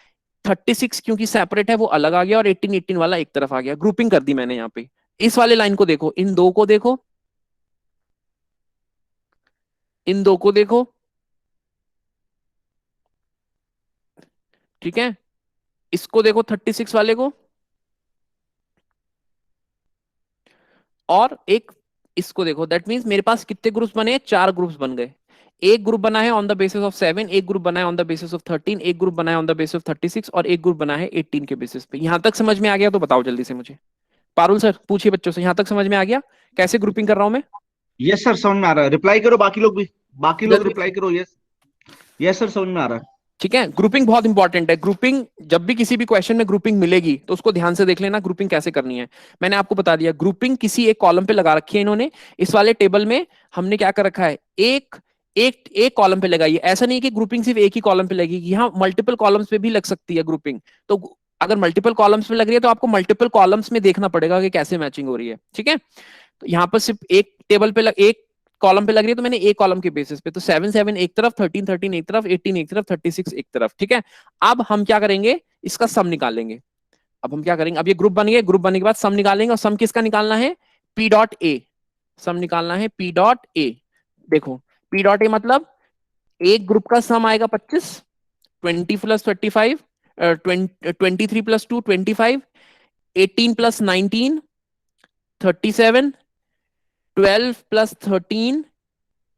36 क्योंकि सेपरेट है वो अलग आ गया, और 18 वाला एक तरफ आ गया। ग्रुपिंग कर दी मैंने यहाँ पे। इस वाले लाइन को देखो, इन दो को देखो, इन दो को देखो, ठीक है। इसको देखो 36 वाले को, और एक इसको देखो। दैट मींस मेरे पास कितने ग्रुप्स बने, 4 ग्रुप्स बन गए। एक ग्रुप बना है ऑन द बेसिस ऑफ 7, एक ग्रुप बना है ऑन द बेसिस ऑफ 13, एक ग्रुप बना है ऑन द बेसिस ऑफ 36, और एक ग्रुप बना है 18 के बेसिस पे। यहां तक समझ में आ गया तो बताओ जल्दी से मुझे। पारुल सर पूछिए बच्चों से, यहां तक समझ में आ गया कैसे ग्रुपिंग कर रहा हूं मैं? यस सर समझ में आ रहा है, रिप्लाई करो बाकी लोग भी, बाकी लोग जल्दी रिप्लाई करो। यस यस सर समझ में आ रहा है। ठीक है, ग्रुपिंग बहुत इंपॉर्टेंट है। ग्रुपिंग जब भी किसी भी क्वेश्चन में ग्रुपिंग मिलेगी तो उसको ध्यान से देख लेना, ग्रुपिंग कैसे करनी है। मैंने आपको बता दिया, ग्रुपिंग किसी एक कॉलम पे लगा रखी है इन्होंने। इस वाले टेबल में हमने क्या कर रखा है, एक एक एक कॉलम पे लगाई है। ऐसा नहीं कि ग्रुपिंग सिर्फ एक ही कॉलम पे लगेगी, यहाँ मल्टीपल कॉलम्स पे भी लग सकती है ग्रुपिंग। तो अगर मल्टीपल कॉलम्स पे लग रही है तो आपको मल्टीपल कॉलम्स में देखना पड़ेगा कि कैसे मैचिंग हो रही है। ठीक है, तो यहाँ पर सिर्फ एक टेबल पे एक कॉलम पे लग रही है तो मैंने एक कॉलम के बेसिस पे, तो 7 7 एक तरफ, 13 13 एक तरफ, 18 एक तरफ, 36 एक तरफ। ठीक है, अब हम क्या करेंगे, इसका सम निकालेंगे। अब हम क्या करेंगे, अब ये ग्रुप बन गए, ग्रुप बनने के बाद सम निकालेंगे। और सम किसका निकालना है, पी डॉट ए। सम निकालना है पी डॉट ए। देखो, पी डॉट ए मतलब एक ग्रुप का सम आएगा 25, 20 प्लस 35, 23 प्लस 2 25, 18 प्लस 19 37, 12 प्लस 13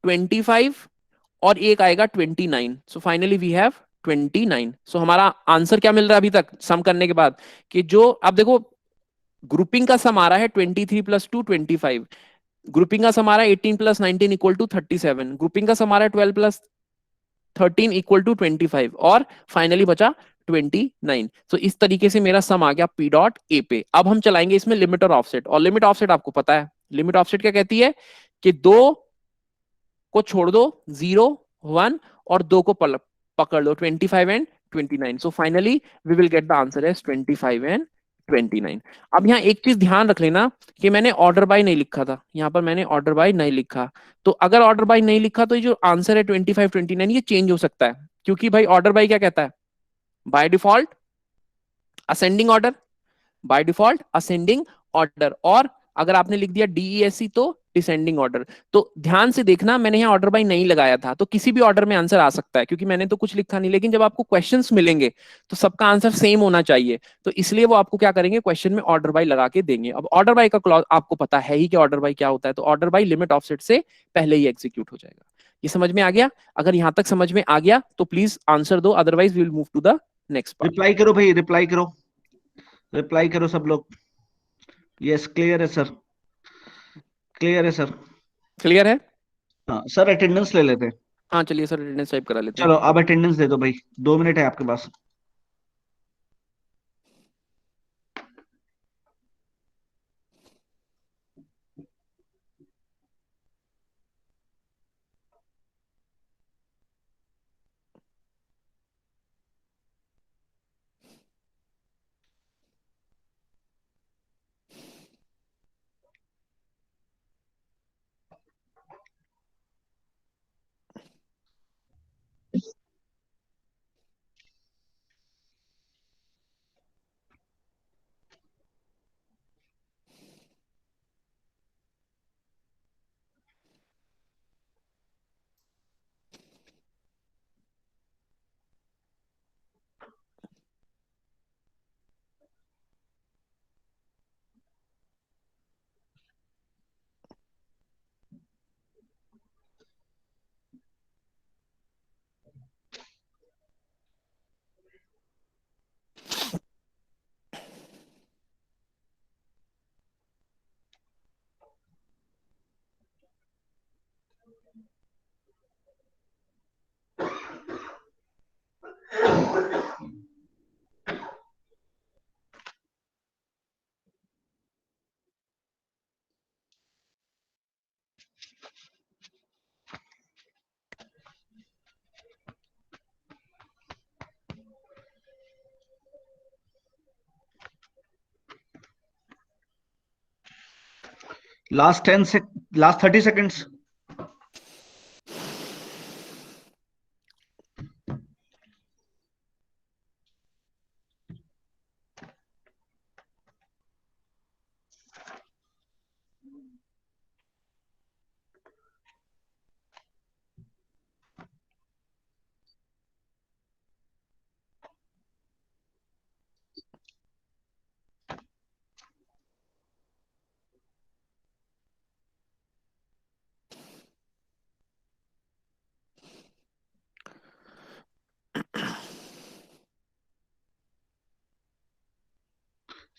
25, और एक आएगा 29। So finally we have 29। So हमारा आंसर क्या मिल रहा है अभी तक सम करने के बाद, कि जो अब देखो ग्रुपिंग का सम आ रहा है 23 प्लस 2 25, ग्रुपिंग का सम आ रहा है 18 प्लस 19 इक्वल टू 37, ग्रुपिंग का सम आ रहा है 12 प्लस 13 इक्वल टू 25, और फाइनली बचा 29। सो इस तरीके से मेरा सम आ गया पी डॉट ए पे। अब हम चलाएंगे इसमें लिमिट और ऑफसेट। और लिमिट ऑफसेट आपको पता है, लिमिट ऑफसेट क्या कहती है कि दो को छोड़ दो, 0 1, और दो को पकड़ लो, 25 and 29। So finally we will get the answer as 25 and 29। अब यहाँ एक चीज ध्यान रख लेना कि मैंने ऑर्डर बाय नहीं लिखा था, यहाँ पर मैंने ऑर्डर बाय नहीं लिखा। तो अगर ऑर्डर बाय नहीं लिखा तो ये जो आंसर है 25 29 ये चेंज हो सकता है, क्योंकि भाई ऑर्डर बाय क्या कहता है, by default ascending order, by default ascending order. और अगर आपने लिख दिया डीईएससी तो डिसेंडिंग ऑर्डर। तो ध्यान से देखना, मैंने यहाँ ऑर्डर बाय नहीं लगाया था, तो किसी भी ऑर्डर में आंसर आ सकता है, क्योंकि मैंने तो कुछ लिखा नहीं। लेकिन जब आपको क्वेश्चंस मिलेंगे तो सबका आंसर सेम होना चाहिए, तो इसलिए वो आपको क्या करेंगे, क्वेश्चन में ऑर्डर बाय लगा के देंगे। अब ऑर्डर बाय का क्लॉज आपको पता है ही कि ऑर्डर बाय क्या होता है, तो ऑर्डर बाय लिमिट ऑफसेट से पहले ही एग्जीक्यूट हो जाएगा। ये समझ में आ गया? अगर यहां तक समझ में आ गया तो प्लीज आंसर दो, otherwise we will move to the next part. Reply करो भाई, रिप्लाई करो, रिप्लाई करो सब लोग। यस, क्लियर है सर, क्लियर है सर। क्लियर है? हाँ सर, अटेंडेंस ले लेते हैं। हाँ चलिए सर, अटेंडेंस टाइप करा लेते हैं। चलो अब अटेंडेंस दे दो भाई, 2 मिनट है आपके पास। लास्ट 10 से लास्ट 30 सेकेंड्स।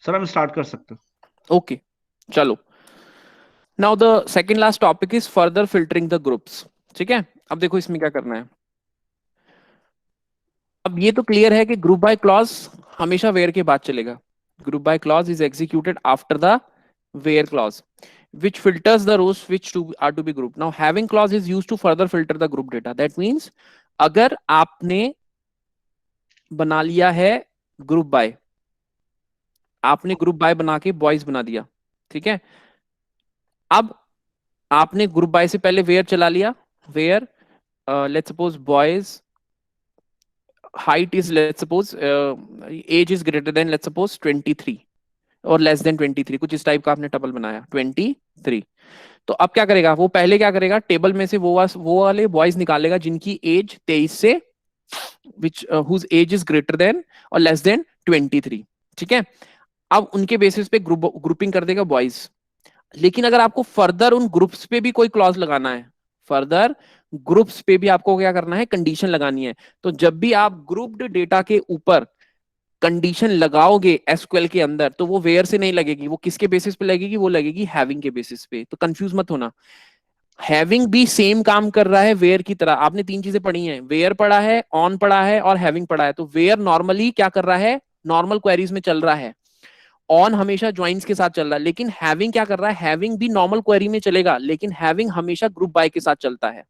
सर हम स्टार्ट कर सकते हो। ओके चलो, now the second last topic is further filtering the groups. ठीक है, अब देखो इसमें क्या करना है। अब ये तो क्लियर है कि ग्रुप बाय क्लॉज हमेशा वेयर के बाद चलेगा. Group by clause is executed after the where clause which filters the rows which are to be grouped. Now having clause is used to further filter the group data. That means अगर आपने बना लिया है group by, आपने group by बना के boys बना दिया, ठीक है. अब आपने ग्रुप बाय से पहले वेयर चला लिया. Where let's suppose boys height is, let's suppose age is greater than, let's suppose 23 और लेस देन 23, कुछ इस टाइप का आपने टपल बनाया 23. तो अब क्या करेगा वो, पहले क्या करेगा टेबल में से वो वाले बॉयज निकालेगा जिनकी एज 23 से which whose age is greater than और लेस देन 23, ठीक है. अब उनके बेसिस पे ग्रुपिंग कर देगा बॉयज. लेकिन अगर आपको फर्दर उन ग्रुप्स पे भी कोई क्लॉज लगाना है, फर्दर ग्रुप्स पे भी आपको क्या करना है, कंडीशन लगानी है. तो जब भी आप ग्रुप्ड डेटा के ऊपर कंडीशन लगाओगे एसक्यूएल के अंदर, तो वो वेयर से नहीं लगेगी, वो किसके बेसिस पे लगेगी, वो लगेगी हैविंग के बेसिस पे. तो कंफ्यूज मत होना, हैविंग भी सेम काम कर रहा है वेयर की तरह. आपने तीन चीजें पढ़ी हैं, वेयर पढ़ा है, ऑन पढ़ा है और हैविंग पढ़ा है. तो वेयर नॉर्मली क्या कर रहा है, नॉर्मल क्वेरीज में चल रहा है. ऑन हमेशा ज्वाइंस के साथ चल रहा है. लेकिन हैविंग क्या कर रहा है, हैविंग भी नॉर्मल क्वेरी में चलेगा, लेकिन हैविंग हमेशा ग्रुप बाय के साथ चलता है.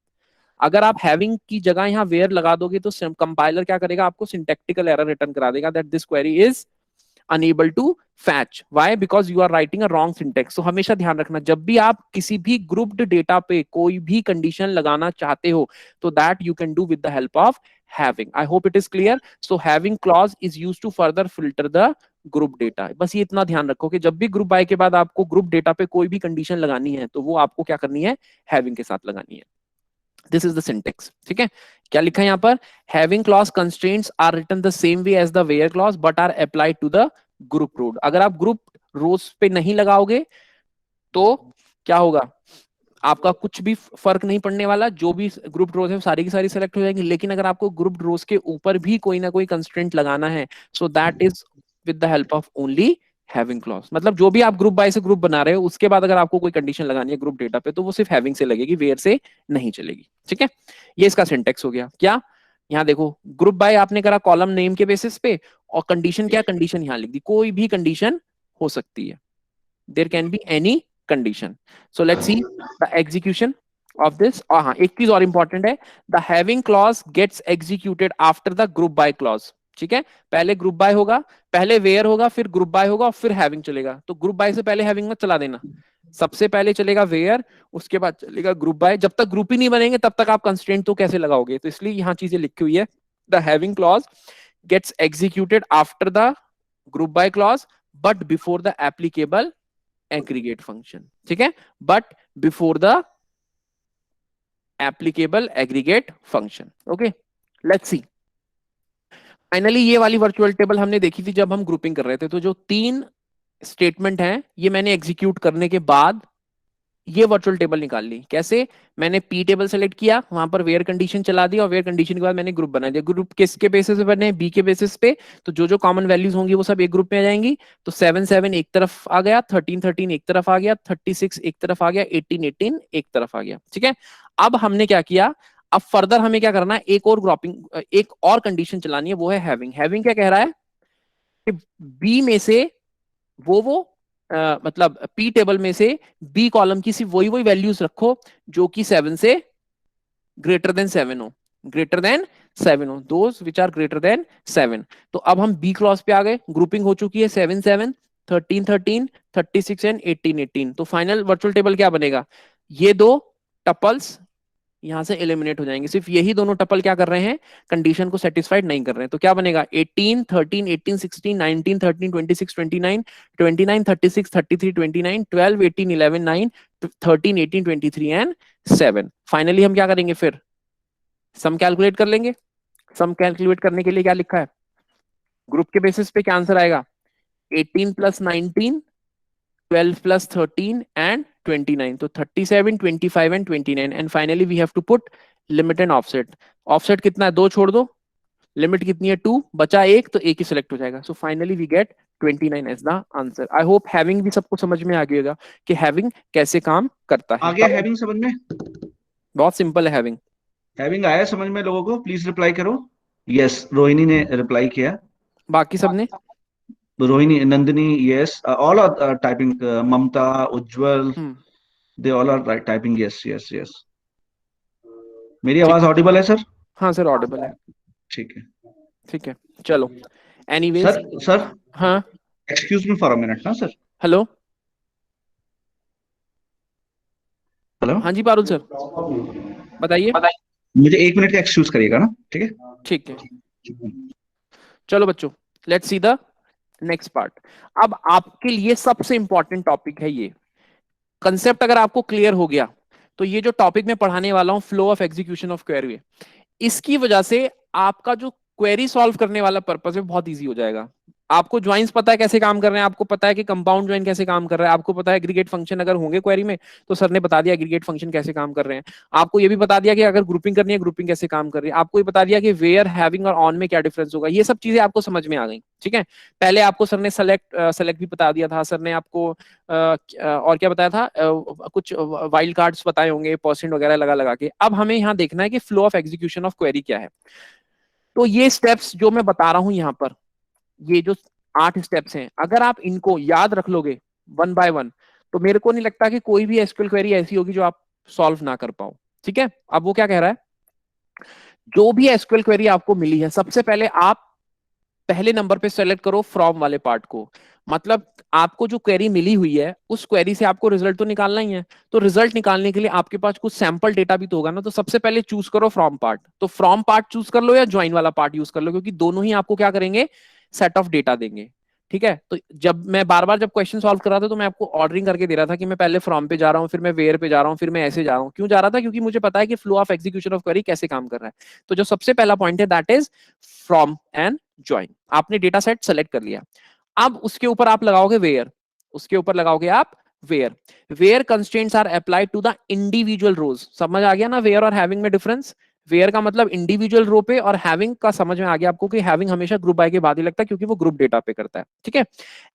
अगर आप हैविंग की जगह यहाँ वेयर लगा दोगे तो कंपाइलर क्या करेगा, आपको सिंटैक्टिकल एरर रिटर्न करा देगा that this query is unable to fetch. Why? Because you are writing a wrong syntax. So हमेशा ध्यान रखना, जब भी आप किसी भी grouped data पे कोई भी condition लगाना चाहते हो, तो that you can do with the help of having. I hope it is clear. So having clause is used to further filter the group data. बस ये इतना ध्यान रखो कि जब भी group by के बाद आपको group data पे कोई भी condition लगानी है, तो वो आपको क्या करनी है, having के साथ लगानी है. This is the syntax. ठीक है, क्या लिखा है यहाँ पर, having clause constraints are written the same way as the where clause but are applied to the group row. अगर आप group rows पे नहीं लगाओगे तो क्या होगा, आपका कुछ भी फर्क नहीं पड़ने वाला, जो भी ग्रुप रोज है सारी की सारी सेलेक्ट हो जाएंगी. लेकिन अगर आपको ग्रुप रोज के ऊपर भी कोई ना कोई कंस्ट्रेंट लगाना है, so that is with the help of only having clause. मतलब जो भी आप ग्रुप बाय से ग्रुप बना रहे हो, उसके बाद अगर आपको कोई कंडीशन लगानी है ग्रुप डेटा पे, तो वो सिर्फ हैविंग से लगेगी, वेयर से नहीं चलेगी. ठीक है, ये इसका सिंटेक्स हो गया. क्या यहाँ देखो, ग्रुप बाय आपने करा कॉलम नेम के बेसिस पे, और कंडीशन क्या, कंडीशन यहाँ लिख दी, कोई भी कंडीशन हो सकती है, there can be any condition. So let's see the execution of this. और हाँ, एक चीज और इंपॉर्टेंट है, the having clause gets executed after the group by clause. ठीक है, पहले ग्रुप बाय होगा, पहले वेयर होगा, फिर ग्रुप बाय होगा और फिर हैविंग चलेगा. तो ग्रुप बाय से पहले हैविंग मत चला देना, सबसे पहले चलेगा वेयर, उसके बाद चलेगा ग्रुप बाय. जब तक ग्रुप ही नहीं बनेंगे तब तक आप कंस्ट्रेंट तो कैसे लगाओगे, तो इसलिए यहाँ चीजें लिखी हुई है. The having clause gets executed after the group by clause but before the applicable aggregate function. ठीक है, but before the applicable aggregate function. Okay, let's see. Finally ये वाली वर्चुअल टेबल हमने देखी थी जब हम ग्रुपिंग कर रहे थे. तो जो तीन स्टेटमेंट हैं, ये मैंने एग्जीक्यूट करने के बाद ये वर्चुअल टेबल निकाल ली. कैसे, मैंने पी टेबल सेलेक्ट किया, वहां पर वेयर कंडीशन चला दी, और वेयर कंडीशन के बाद मैंने ग्रुप बना दिया. ग्रुप किसके बेसिस पे बने, बी के बेसिस पे. तो जो जो कॉमन वैल्यूज होंगी वो सब एक ग्रुप में आ जाएंगी. तो 7 7 एक तरफ आ गया, 13 13 एक तरफ आ गया, 36 एक तरफ आ गया, 18 18 एक तरफ आ गया. ठीक है, अब हमने क्या किया, अब फर्दर हमें क्या करना है, एक और ग्रुपिंग, एक और कंडीशन चलानी है, वो है हैविंग. हैविंग क्या कह रहा है कि बी में से वो मतलब पी टेबल में से बी कॉलम की सिर्फ वही वैल्यूज रखो जो कि 7 से ग्रेटर देन 7 हो, ग्रेटर देन 7 हो, those which are greater than 7. तो अब हम बी क्लॉज पे आ गए, ग्रुपिंग हो चुकी है 7 7 13 13 36 एंड 18 18. तो फाइनल वर्चुअल टेबल क्या बनेगा, ये दो टपल्स यहां से एलिमिनेट हो जाएंगे, सिर्फ यही दोनों टपल क्या कर रहे हैं, कंडीशन को सेटिस्फाइड नहीं कर रहे हैं. तो क्या बनेगा, 18 13 18 16 19 13 26 29 29 36 33 29 12 18 11 9 13 18 23 एंड 7. फाइनली हम क्या करेंगे, फिर सम कैलकुलेट कर लेंगे. सम कैलकुलेट करने के लिए क्या लिखा है, ग्रुप के बेसिस पे क्या आंसर आएगा, 18 प्लस 19 12 plus 13 and 29. तो 37, 25 and 29. And finally we have to put limit and offset. Offset कितना है, 2 छोड़ दो, लिमिट कितनी है 2, बचा 1, तो 1 ही सिलेक्ट हो जाएगा. So finally we get 29 as the answer. I hope having भी सबको समझ में आ गया होगा कि हैविंग कैसे काम करता है. आगे हैविंग समझ में, बहुत सिंपल है हैविंग. हैविंग आया समझ में लोगों को, प्लीज रिप्लाई करो. यस, रोहिणी ने रिप्लाई किया। बाकी सबने? Rohini, Nandini, yes, all are typing, Mamta, Ujjwal, they all are typing yes yes yes. मेरी ठीक आवाज है। ऑडिबल है सर? हाँ सर, ऑडिबल है। ठीक है ठीक है, चलो। Anyways, sir. सर, हाँ, excuse me for a minute ना सर। हेलो, हेलो, हाँ जी पारुल सर, बताइए। मुझे 1 मिनट का एक्सक्यूज करिएगा ना, ठीक है? ठीक है, चलो बच्चों, let's see the next part. अब आपके लिए सबसे इंपॉर्टेंट टॉपिक है ये। कंसेप्ट अगर आपको क्लियर हो गया तो ये जो टॉपिक मैं पढ़ाने वाला हूं, flow of execution of query, इसकी वजह से आपका जो क्वेरी सॉल्व करने वाला पर्पस है बहुत इजी हो जाएगा। आपको ज्वाइंस पता है कैसे काम कर रहे हैं, आपको पता है कि कंपाउंड ज्वाइन कैसे काम कर रहा है, आपको पता है एग्रीगेट फंक्शन अगर होंगे क्वेरी में तो सर ने बता दिया एग्रीगेट फंक्शन कैसे काम कर रहे हैं। आपको ये भी बता दिया कि अगर ग्रुपिंग करनी है ग्रुपिंग कैसे काम कर रही है। आपको ये बता दिया कि वेयर, हैविंग और ऑन में क्या डिफरेंस होगा। ये सब चीजें आपको समझ में आ गई, ठीक है। पहले आपको सर ने सेलेक्ट भी बता दिया था, सर ने आपको और क्या बताया था, कुछ वाइल्ड कार्ड्स बताए होंगे, परसेंट वगैरह लगा लगा के। अब हमें यहाँ देखना है कि flow of execution of query क्या है। तो ये स्टेप्स जो मैं बता रहा हूं यहाँ पर, ये जो 8 स्टेप्स हैं, अगर आप इनको याद रख लोगे वन बाय वन, तो मेरे को नहीं लगता कि कोई भी एसक्यूएल क्वेरी ऐसी होगी जो आप सॉल्व ना कर पाओ, ठीक है। अब वो क्या कह रहा है, जो भी एसक्यूएल क्वेरी आपको मिली है, सबसे पहले आप पहले नंबर पे सेलेक्ट करो फ्रॉम वाले पार्ट को। मतलब आपको जो क्वेरी मिली हुई है उस क्वेरी से आपको रिजल्ट तो निकालना ही है। तो रिजल्ट निकालने के लिए आपके पास कुछ सैंपल डेटा भी तो होगा ना। तो सबसे पहले चूज करो फ्रॉम पार्ट। तो फ्रॉम पार्ट चूज कर लो या ज्वाइन वाला पार्ट यूज कर लो, क्योंकि दोनों ही आपको क्या करेंगे, सेट ऑफ डेटा देंगे, ठीक है। तो जब मैं बार बार जब क्वेश्चन सॉल्व कर रहा था तो मैं आपको ऑर्डरिंग करके दे रहा था कि मैं पहले फ्रॉम पे जा रहा हूँ, फिर मैं वेयर पे जा रहा हूँ, फिर मैं ऐसे जा रहा हूँ। क्यों जा रहा था, क्योंकि मुझे पता है कि flow of execution of query कैसे काम कर रहा है। तो जो सबसे पहला पॉइंट है that is from and join. आपने डेटा सेट सेलेक्ट कर लिया, अब उसके ऊपर आप लगाओगे वेयर, उसके ऊपर लगाओगे आप where. Where constraints are applied to the individual rows. समझ आ गया ना वेयर और हैविंग में डिफरेंस। वेयर का मतलब इंडिविजुअल रो पे, और हैविंग का समझ में आ गया आपको कि हैविंग हमेशा ग्रुप बाय के बाद ही लगता है क्योंकि वो ग्रुप डेटा पे करता है, ठीक है।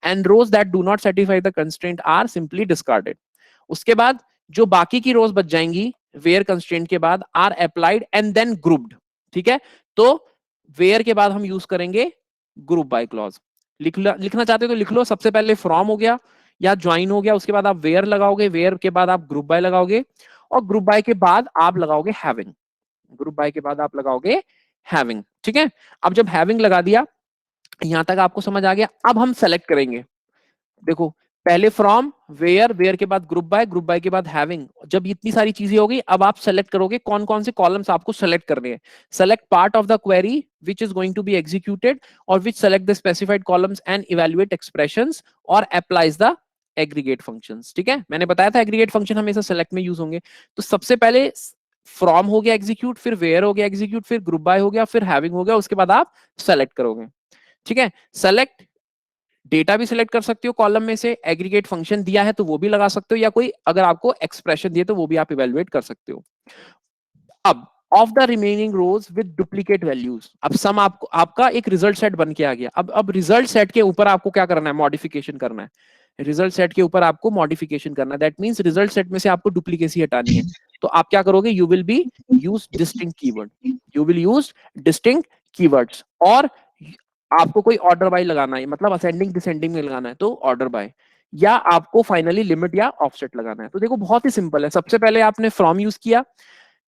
And rows that do not satisfy the constraint are simply discarded. उसके बाद जो बाकी की रोज बच जाएंगी वेयर कंस्ट्रेंट के बाद are applied and then grouped, ठीक है। तो वेयर के बाद हम यूज करेंगे ग्रुप बाय क्लॉज। लिखना चाहते हो तो लिख लो, सबसे पहले फ्रॉम हो गया या ज्वाइन हो गया, उसके बाद आप वेयर लगाओगे, वेयर के बाद आप ग्रुप बाय लगाओगे, और ग्रुप बाय के बाद आप लगाओगे हैविंग, ग्रुप बाय के बाद आप लगाओगे हैविंग, ठीक है। अब जब हैविंग लगा दिया, यहां तक आपको समझ आ गया। अब हम सेलेक्ट करेंगे, देखो पहले फ्रॉम, वेयर, वेयर के बाद ग्रुप बाय, ग्रुप बाय के बाद हैविंग। जब इतनी सारी चीजें हो गई, अब आप सेलेक्ट करोगे कौन कौन से कॉलम्स आपको सेलेक्ट करने हैं। Select part of the query which is going to be executed, और which select the specified columns and evaluate expressions और अप्लाइज द एग्रीगेट फंक्शंस, ठीक है। मैंने बताया था एग्रीगेट फंक्शन हमेशा सेलेक्ट में यूज होंगे। तो सबसे पहले फ्रॉम हो गया एग्जीक्यूट, फिर वेयर हो गया एग्जीक्यूट, फिर ग्रुप बाय हो गया, फिर हैविंग हो गया, उसके बाद आप सेलेक्ट करोगे, ठीक है। सेलेक्ट डेटा भी सिलेक्ट कर सकते हो कॉलम में से, एग्रीगेट फंक्शन दिया है तो वो भी लगा सकते हो, या कोई अगर आपको एक्सप्रेशन दिए तो वो भी आप इवेलुएट कर सकते हो। अब of the remaining rows with duplicate values, अब सम आपको आपका एक रिजल्ट सेट बन के आ गया। अब रिजल्ट सेट के ऊपर आपको क्या करना है, मॉडिफिकेशन करना है। रिजल्ट सेट के ऊपर आपको मॉडिफिकेशन करना है, दैट मींस रिजल्ट सेट में से आपको डुप्लीकेसी हटानी है। तो आप क्या करोगे, you will be use distinct keyword, you will use distinct keywords. और आपको कोई ऑर्डर बाय लगाना है, मतलब असेंडिंग डिसेंडिंग में लगाना है तो ऑर्डर बाय, या आपको फाइनली लिमिट या ऑफसेट लगाना है। तो देखो बहुत ही सिंपल है। सबसे पहले आपने फ्रॉम यूज किया,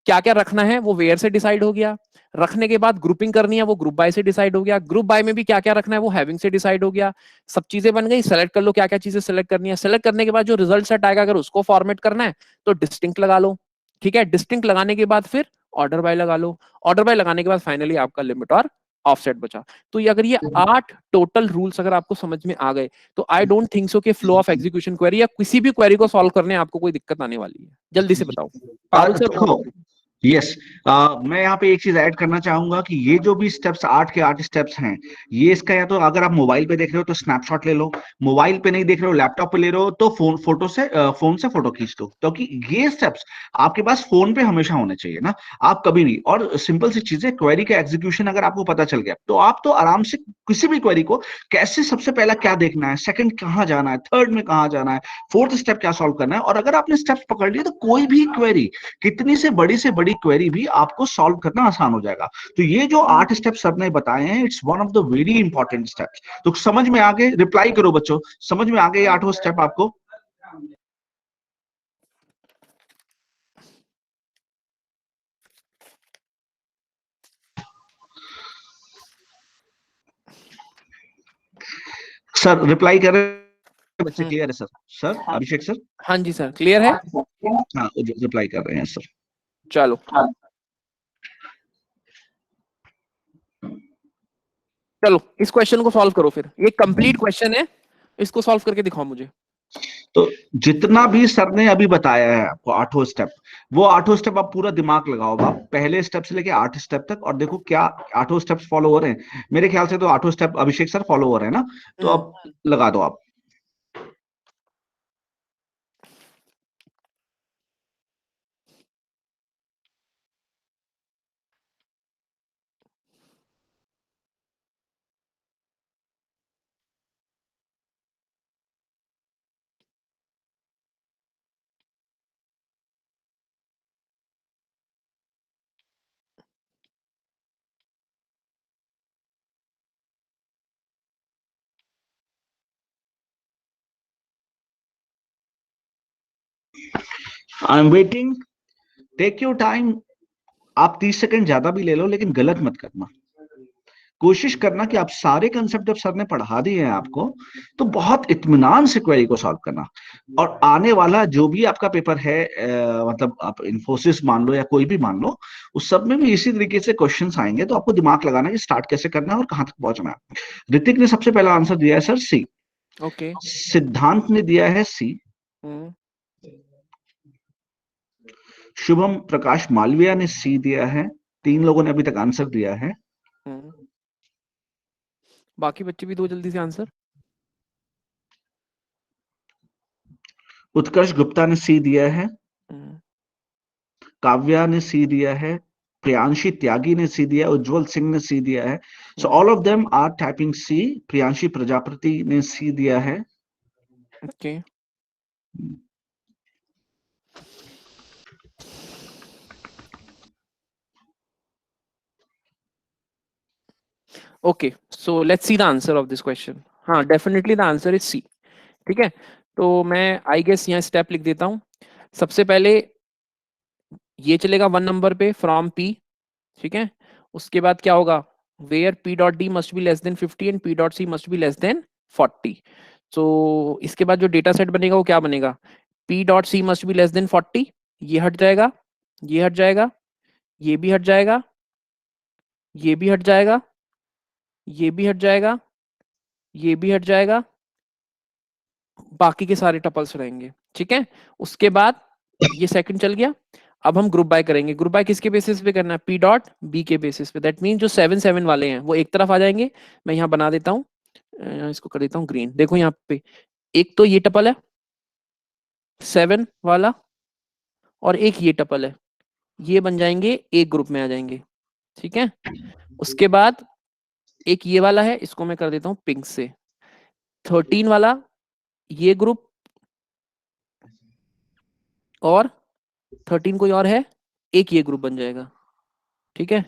क्या क्या रखना है वो वेयर से डिसाइड हो गया। रखने के बाद ग्रुपिंग करनी है वो ग्रुप बाय से डिसाइड हो गया। ग्रुप बाय में भी क्या क्या रखना है वो हैविंग से डिसाइड हो गया। सब चीजें बन गई, सेलेक्ट कर लो क्या क्या चीजें सेलेक्ट करनी है। सेलेक्ट करने के बाद जो रिजल्ट सेट आएगा अगर उसको फॉर्मेट करना है तो डिस्टिंक्ट लगा लो, ठीक है। डिस्टिंक्ट लगाने के बाद फिर ऑर्डर बाय लगा लो। ऑर्डर बाय लगाने के बाद फाइनली आपका लिमिट और ऑफसेट बचा। तो ये अगर ये 8 टोटल रूल्स अगर आपको समझ में आ गए तो आई डोंट थिंक सो कि फ्लो ऑफ एग्जीक्यूशन क्वेरी या किसी भी क्वेरी को सॉल्व करने आपको कोई दिक्कत आने वाली है। जल्दी से बताओ पारुल सर। देखो, यस, मैं यहाँ पे एक चीज ऐड करना चाहूंगा कि ये जो भी स्टेप्स 8 के 8 स्टेप्स हैं, ये इसका या तो अगर आप मोबाइल पे देख रहे हो तो स्नैपशॉट ले लो, मोबाइल पे नहीं देख रहे हो लैपटॉप पे ले रहे हो तो फोन से फोटो खींच दो, क्योंकि ये स्टेप्स आपके पास फोन पे हमेशा होने चाहिए ना, आप कभी नहीं। और सिंपल सी चीजें, क्वेरी का एग्जीक्यूशन अगर आपको पता चल गया तो आप तो आराम से किसी भी क्वेरी को कैसे, सबसे पहला क्या देखना है, सेकंड कहाँ जाना है, थर्ड में कहाँ जाना है, फोर्थ स्टेप क्या सॉल्व करना है, और अगर आपने स्टेप्स पकड़ लिए तो कोई भी क्वेरी, कितनी से बड़ी वाली क्वेरी भी आपको सॉल्व करना आसान हो जाएगा। तो ये जो 8 स्टेप सर ने बताए हैं, it's one of the very important steps. तो समझ में आ गए? रिप्लाई करो बच्चों, समझ में आ गए ये 8 स्टेप आपको? सर रिप्लाई कर रहे हैं बच्चे? क्लियर है सर? सर अभिषेक सर? हाँ जी सर, क्लियर है। हाँ रिप्लाई कर रहे हैं सर। चलो चलो इस क्वेश्चन को सॉल्व करो फिर। ये कंप्लीट क्वेश्चन है, इसको सॉल्व करके दिखाओ मुझे। तो जितना भी सर ने अभी बताया है आपको 8 स्टेप, वो 8 स्टेप आप पूरा दिमाग लगाओ आप, पहले स्टेप से लेके 8 स्टेप तक, और देखो क्या 8 स्टेप्स फॉलो हो रहे हैं। मेरे ख्याल से तो 8 स्टेप अभिषेक सर फॉलो हो रहे हैं ना, तो अब लगा दो आप। I am waiting, take your time. आप 30 सेकंड ज्यादा भी ले लो, लेकिन गलत मत करना। कोशिश करना कि आप सारे कंसेप्ट जब सर ने पढ़ा दिए हैं आपको, तो बहुत इत्मीनान से क्वेरी को सॉल्व करना। और आने वाला जो भी आपका पेपर है, मतलब आप इन्फोसिस मान लो या कोई भी मान लो, उस सब में भी इसी तरीके से क्वेश्चंस आएंगे। तो आपको दिमाग लगाना कि स्टार्ट कैसे करना है और कहां तक पहुंचना है। ऋतिक ने सबसे पहला आंसर दिया है सर सी। ओके। सिद्धांत ने दिया है सी। शुभम प्रकाश मालविया ने सी दिया है। 3 लोगों ने अभी तक आंसर दिया है। बाकी बच्चे भी दो जल्दी से आंसर। उत्कर्ष गुप्ता ने सी दिया है। काव्या ने सी दिया है। प्रियांशी त्यागी ने सी दिया है। उज्जवल सिंह ने सी दिया है। So all of them are typing C. Priyanshi Prajapati ने सी दिया है। Okay. Okay, so let's see the answer of this question. हाँ, definitely the answer is C. ठीक है, तो मैं आई गेस यहाँ स्टेप लिख देता हूँ। सबसे पहले ये चलेगा 1 नंबर पे फ्रॉम पी। ठीक है, उसके बाद क्या होगा, where P dot D must be less than 50 and P dot C must be less than 40। So इसके बाद जो डेटा सेट बनेगा वो क्या बनेगा, P dot C must be less than 40। ये हट जाएगा, ये हट जाएगा, ये भी हट जाएगा, ये भी हट जाएगा, ये भी हट जाएगा, ये भी हट जाएगा, बाकी के सारे टपल्स रहेंगे। ठीक है, उसके बाद ये सेकंड चल गया। अब हम ग्रुप बाय करेंगे। ग्रुप बाय किसके बेसिस पे करना है, पी डॉट बी के बेसिस पे। दैट मीन जो 7 वाले हैं वो एक तरफ आ जाएंगे। मैं यहाँ बना देता हूँ, इसको कर देता हूँ ग्रीन। देखो यहाँ पे एक तो ये टपल है 7 वाला, और एक ये टपल है, ये बन जाएंगे एक ग्रुप में आ जाएंगे। ठीक है, उसके बाद एक ये वाला है, इसको मैं कर देता हूँ पिंक से। 13 वाला ये ग्रुप, और 13 कोई और है, एक ये ग्रुप बन जाएगा। ठीक है,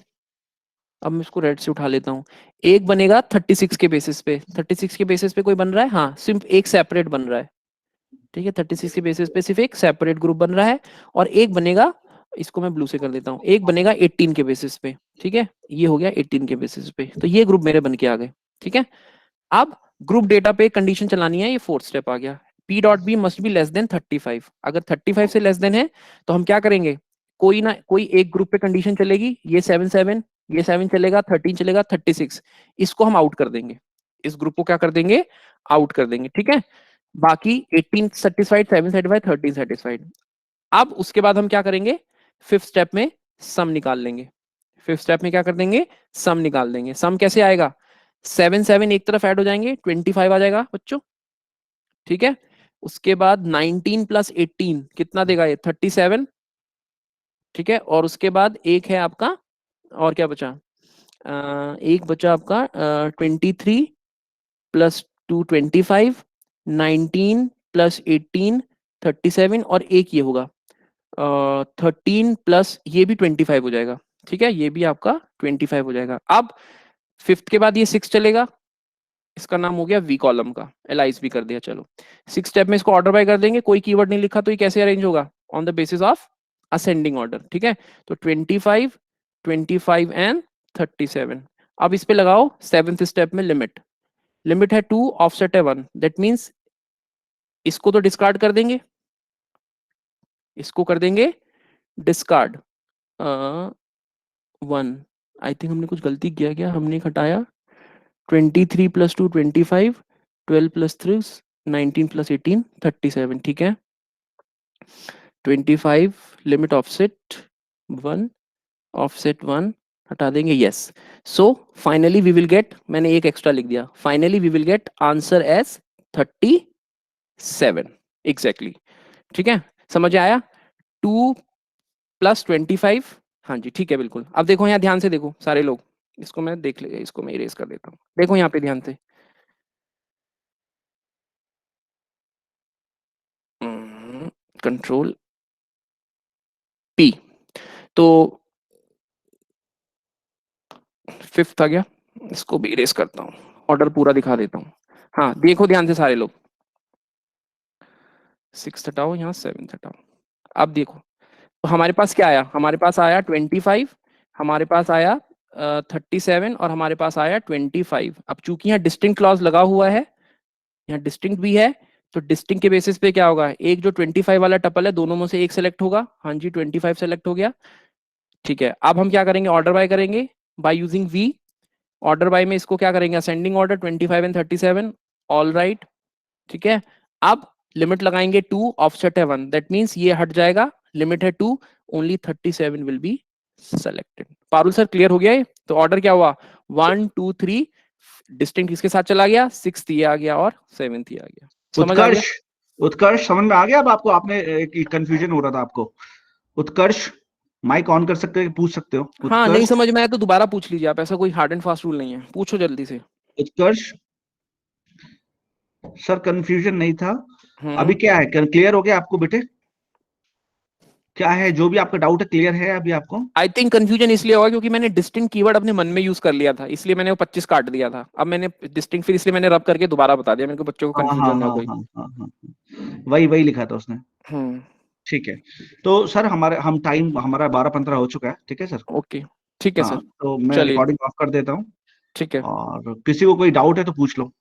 अब मैं इसको रेड से उठा लेता हूँ। एक बनेगा 36 के बेसिस पे। 36 के बेसिस पे कोई बन रहा है, हाँ सिर्फ एक सेपरेट बन रहा है। ठीक है, 36 के बेसिस पे सिर्फ एक सेपरेट ग्रुप बन रहा है। और एक बनेगा, इसको मैं ब्लू से कर देता हूँ, एक बनेगा 18 के बेसिस पे। ठीक है, ये हो गया 18 के बेसिस पे। तो ये ग्रुप मेरे बन के आ गए। ठीक है, अब ग्रुप डेटा पे कंडीशन चलानी है, ये 4th स्टेप आ गया। P dot B must be less than 35। अगर 35 से लेस देन है तो हम क्या करेंगे, कोई ना कोई एक ग्रुप पे कंडीशन चलेगी। ये 7 ये 7 चलेगा, 13 चलेगा, 36 इसको हम आउट कर देंगे। इस ग्रुप को क्या कर देंगे, आउट कर देंगे। ठीक है, बाकी 18 सेटिस्फाइड, 7 सेटिस्फाइड, 13 सेटिस्फाइड। अब उसके बाद हम क्या करेंगे, 5th स्टेप में सम निकाल लेंगे। 5th स्टेप में क्या कर देंगे, सम निकाल देंगे। सम कैसे आएगा, 7 एक तरफ ऐड हो जाएंगे, 25 आ जाएगा बच्चों। ठीक है, उसके बाद 19 प्लस 18 कितना देगा, ये 37। ठीक है, और उसके बाद एक है आपका, और क्या बचा, एक बचा आपका 23 प्लस 2 25, 19 प्लस 18 37, और एक ये होगा 13 प्लस ये भी 25 हो जाएगा, ठीक है, ये भी आपका 25 हो जाएगा। अब फिफ्थ के बाद ये 6 चलेगा, इसका नाम हो गया वी कॉलम का, एलाइज भी कर दिया। चलो 6 स्टेप में इसको ऑर्डर बाय कर देंगे, कोई कीवर्ड नहीं लिखा तो ये कैसे अरेंज होगा, on the basis of ascending order, ठीक है। तो 25, 25 एंड 37। अब इस पे लगाओ सेवेंथ स्टेप में लिमिट, लिमिट है 2, ऑफसेट है 1, दैट मीन्स इसको तो डिस्कार्ड कर देंगे, इसको कर देंगे डिस्कार्ड 1। आई थिंक हमने कुछ गलती किया, क्या हमने घटाया 23 प्लस 2 25, 12 प्लस 3 19 प्लस 18 37, ठीक है। 25 लिमिट ऑफसेट 1, ऑफसेट 1 हटा देंगे, yes. So finally we will get, मैंने एक एक्स्ट्रा लिख दिया, finally we will get answer as 37 exactly, ठीक है। समझ में आया, 2 प्लस 25, हाँ जी ठीक है बिल्कुल। अब देखो यहाँ ध्यान से देखो सारे लोग, इसको मैं देख ले, इसको मैं इरेज कर देता हूँ, देखो यहाँ पे ध्यान से, कंट्रोल पी, तो फिफ्थ आ गया, इसको भी इरेज करता हूँ, ऑर्डर पूरा दिखा देता हूँ। हाँ देखो ध्यान से सारे लोग, 6 हटाओ, यहाँ 7 हटाओ। अब देखो तो हमारे पास क्या आया, हमारे पास आया 25, हमारे पास आया 37 और हमारे पास आया 25। अब चूंकि यहाँ डिस्टिंक्ट क्लॉज लगा हुआ है, यहाँ डिस्टिंक्ट भी है, तो डिस्टिंक्ट के बेसिस पे क्या होगा, एक जो 25 वाला टपल है दोनों में से एक सेलेक्ट होगा, हाँ जी 25 सेलेक्ट हो गया, ठीक है। अब हम क्या करेंगे, ऑर्डर बाय करेंगे by using V, order by में इसको क्या करेंगे, ascending order 25 and 37, all right, ठीक है। अब लिमिट लगाएंगे 2, ऑफसेट है 1, दैट मींस ये हट जाएगा, लिमिट है 2, only 37 will be selected. Parul sir clear हो गया ये, तो ऑर्डर क्या हुआ 1 2 3, डिस्टिंक्ट किसके साथ चला गया, 6th ये आ गया और 7th ये आ गया, समझ आ गया। उत्कर्ष, उत्कर्ष समझ में आ गया अब आपको, आपने कंफ्यूजन हो रहा था आपको। उत्कर्ष माइक ऑन कर सकते हो, पूछ सकते हो। हाँ नहीं उत्कर्ष, समझ में आया तो दोबारा पूछ लीजिए आप, ऐसा कोई हार्ड एंड फास्ट रूल नहीं है, पूछो जल्दी से। उत्कर्ष सर कंफ्यूजन नहीं था, हम्म, अभी क्या है, क्लियर हो गया आपको बेटे, क्या है जो भी आपका डाउट है क्लियर है अभी आपको? आई थिंक कंफ्यूजन इसलिए होगा क्योंकि मैंने डिस्टिंक्ट कीवर्ड अपने मन में यूज कर लिया था, इसलिए मैंने वो 25 काट दिया था, अब मैंने डिस्टिंक्ट फिर इसलिए मैंने रब करके दोबारा बता दिया, मेरे को बच्चों को हाँ हाँ कंफ्यूजन ना हाँ कोई। हाँ हाँ हाँ, वही वही लिखा था उसने। हम्म, ठीक है, तो सर हम टाइम हमारा 12:15 हो चुका है, ठीक है सर। ओके ठीक है हाँ सर, तो मैं चलिए रिकॉर्डिंग ऑफ कर देता हूँ, ठीक है। और किसी को कोई डाउट है तो पूछ लो।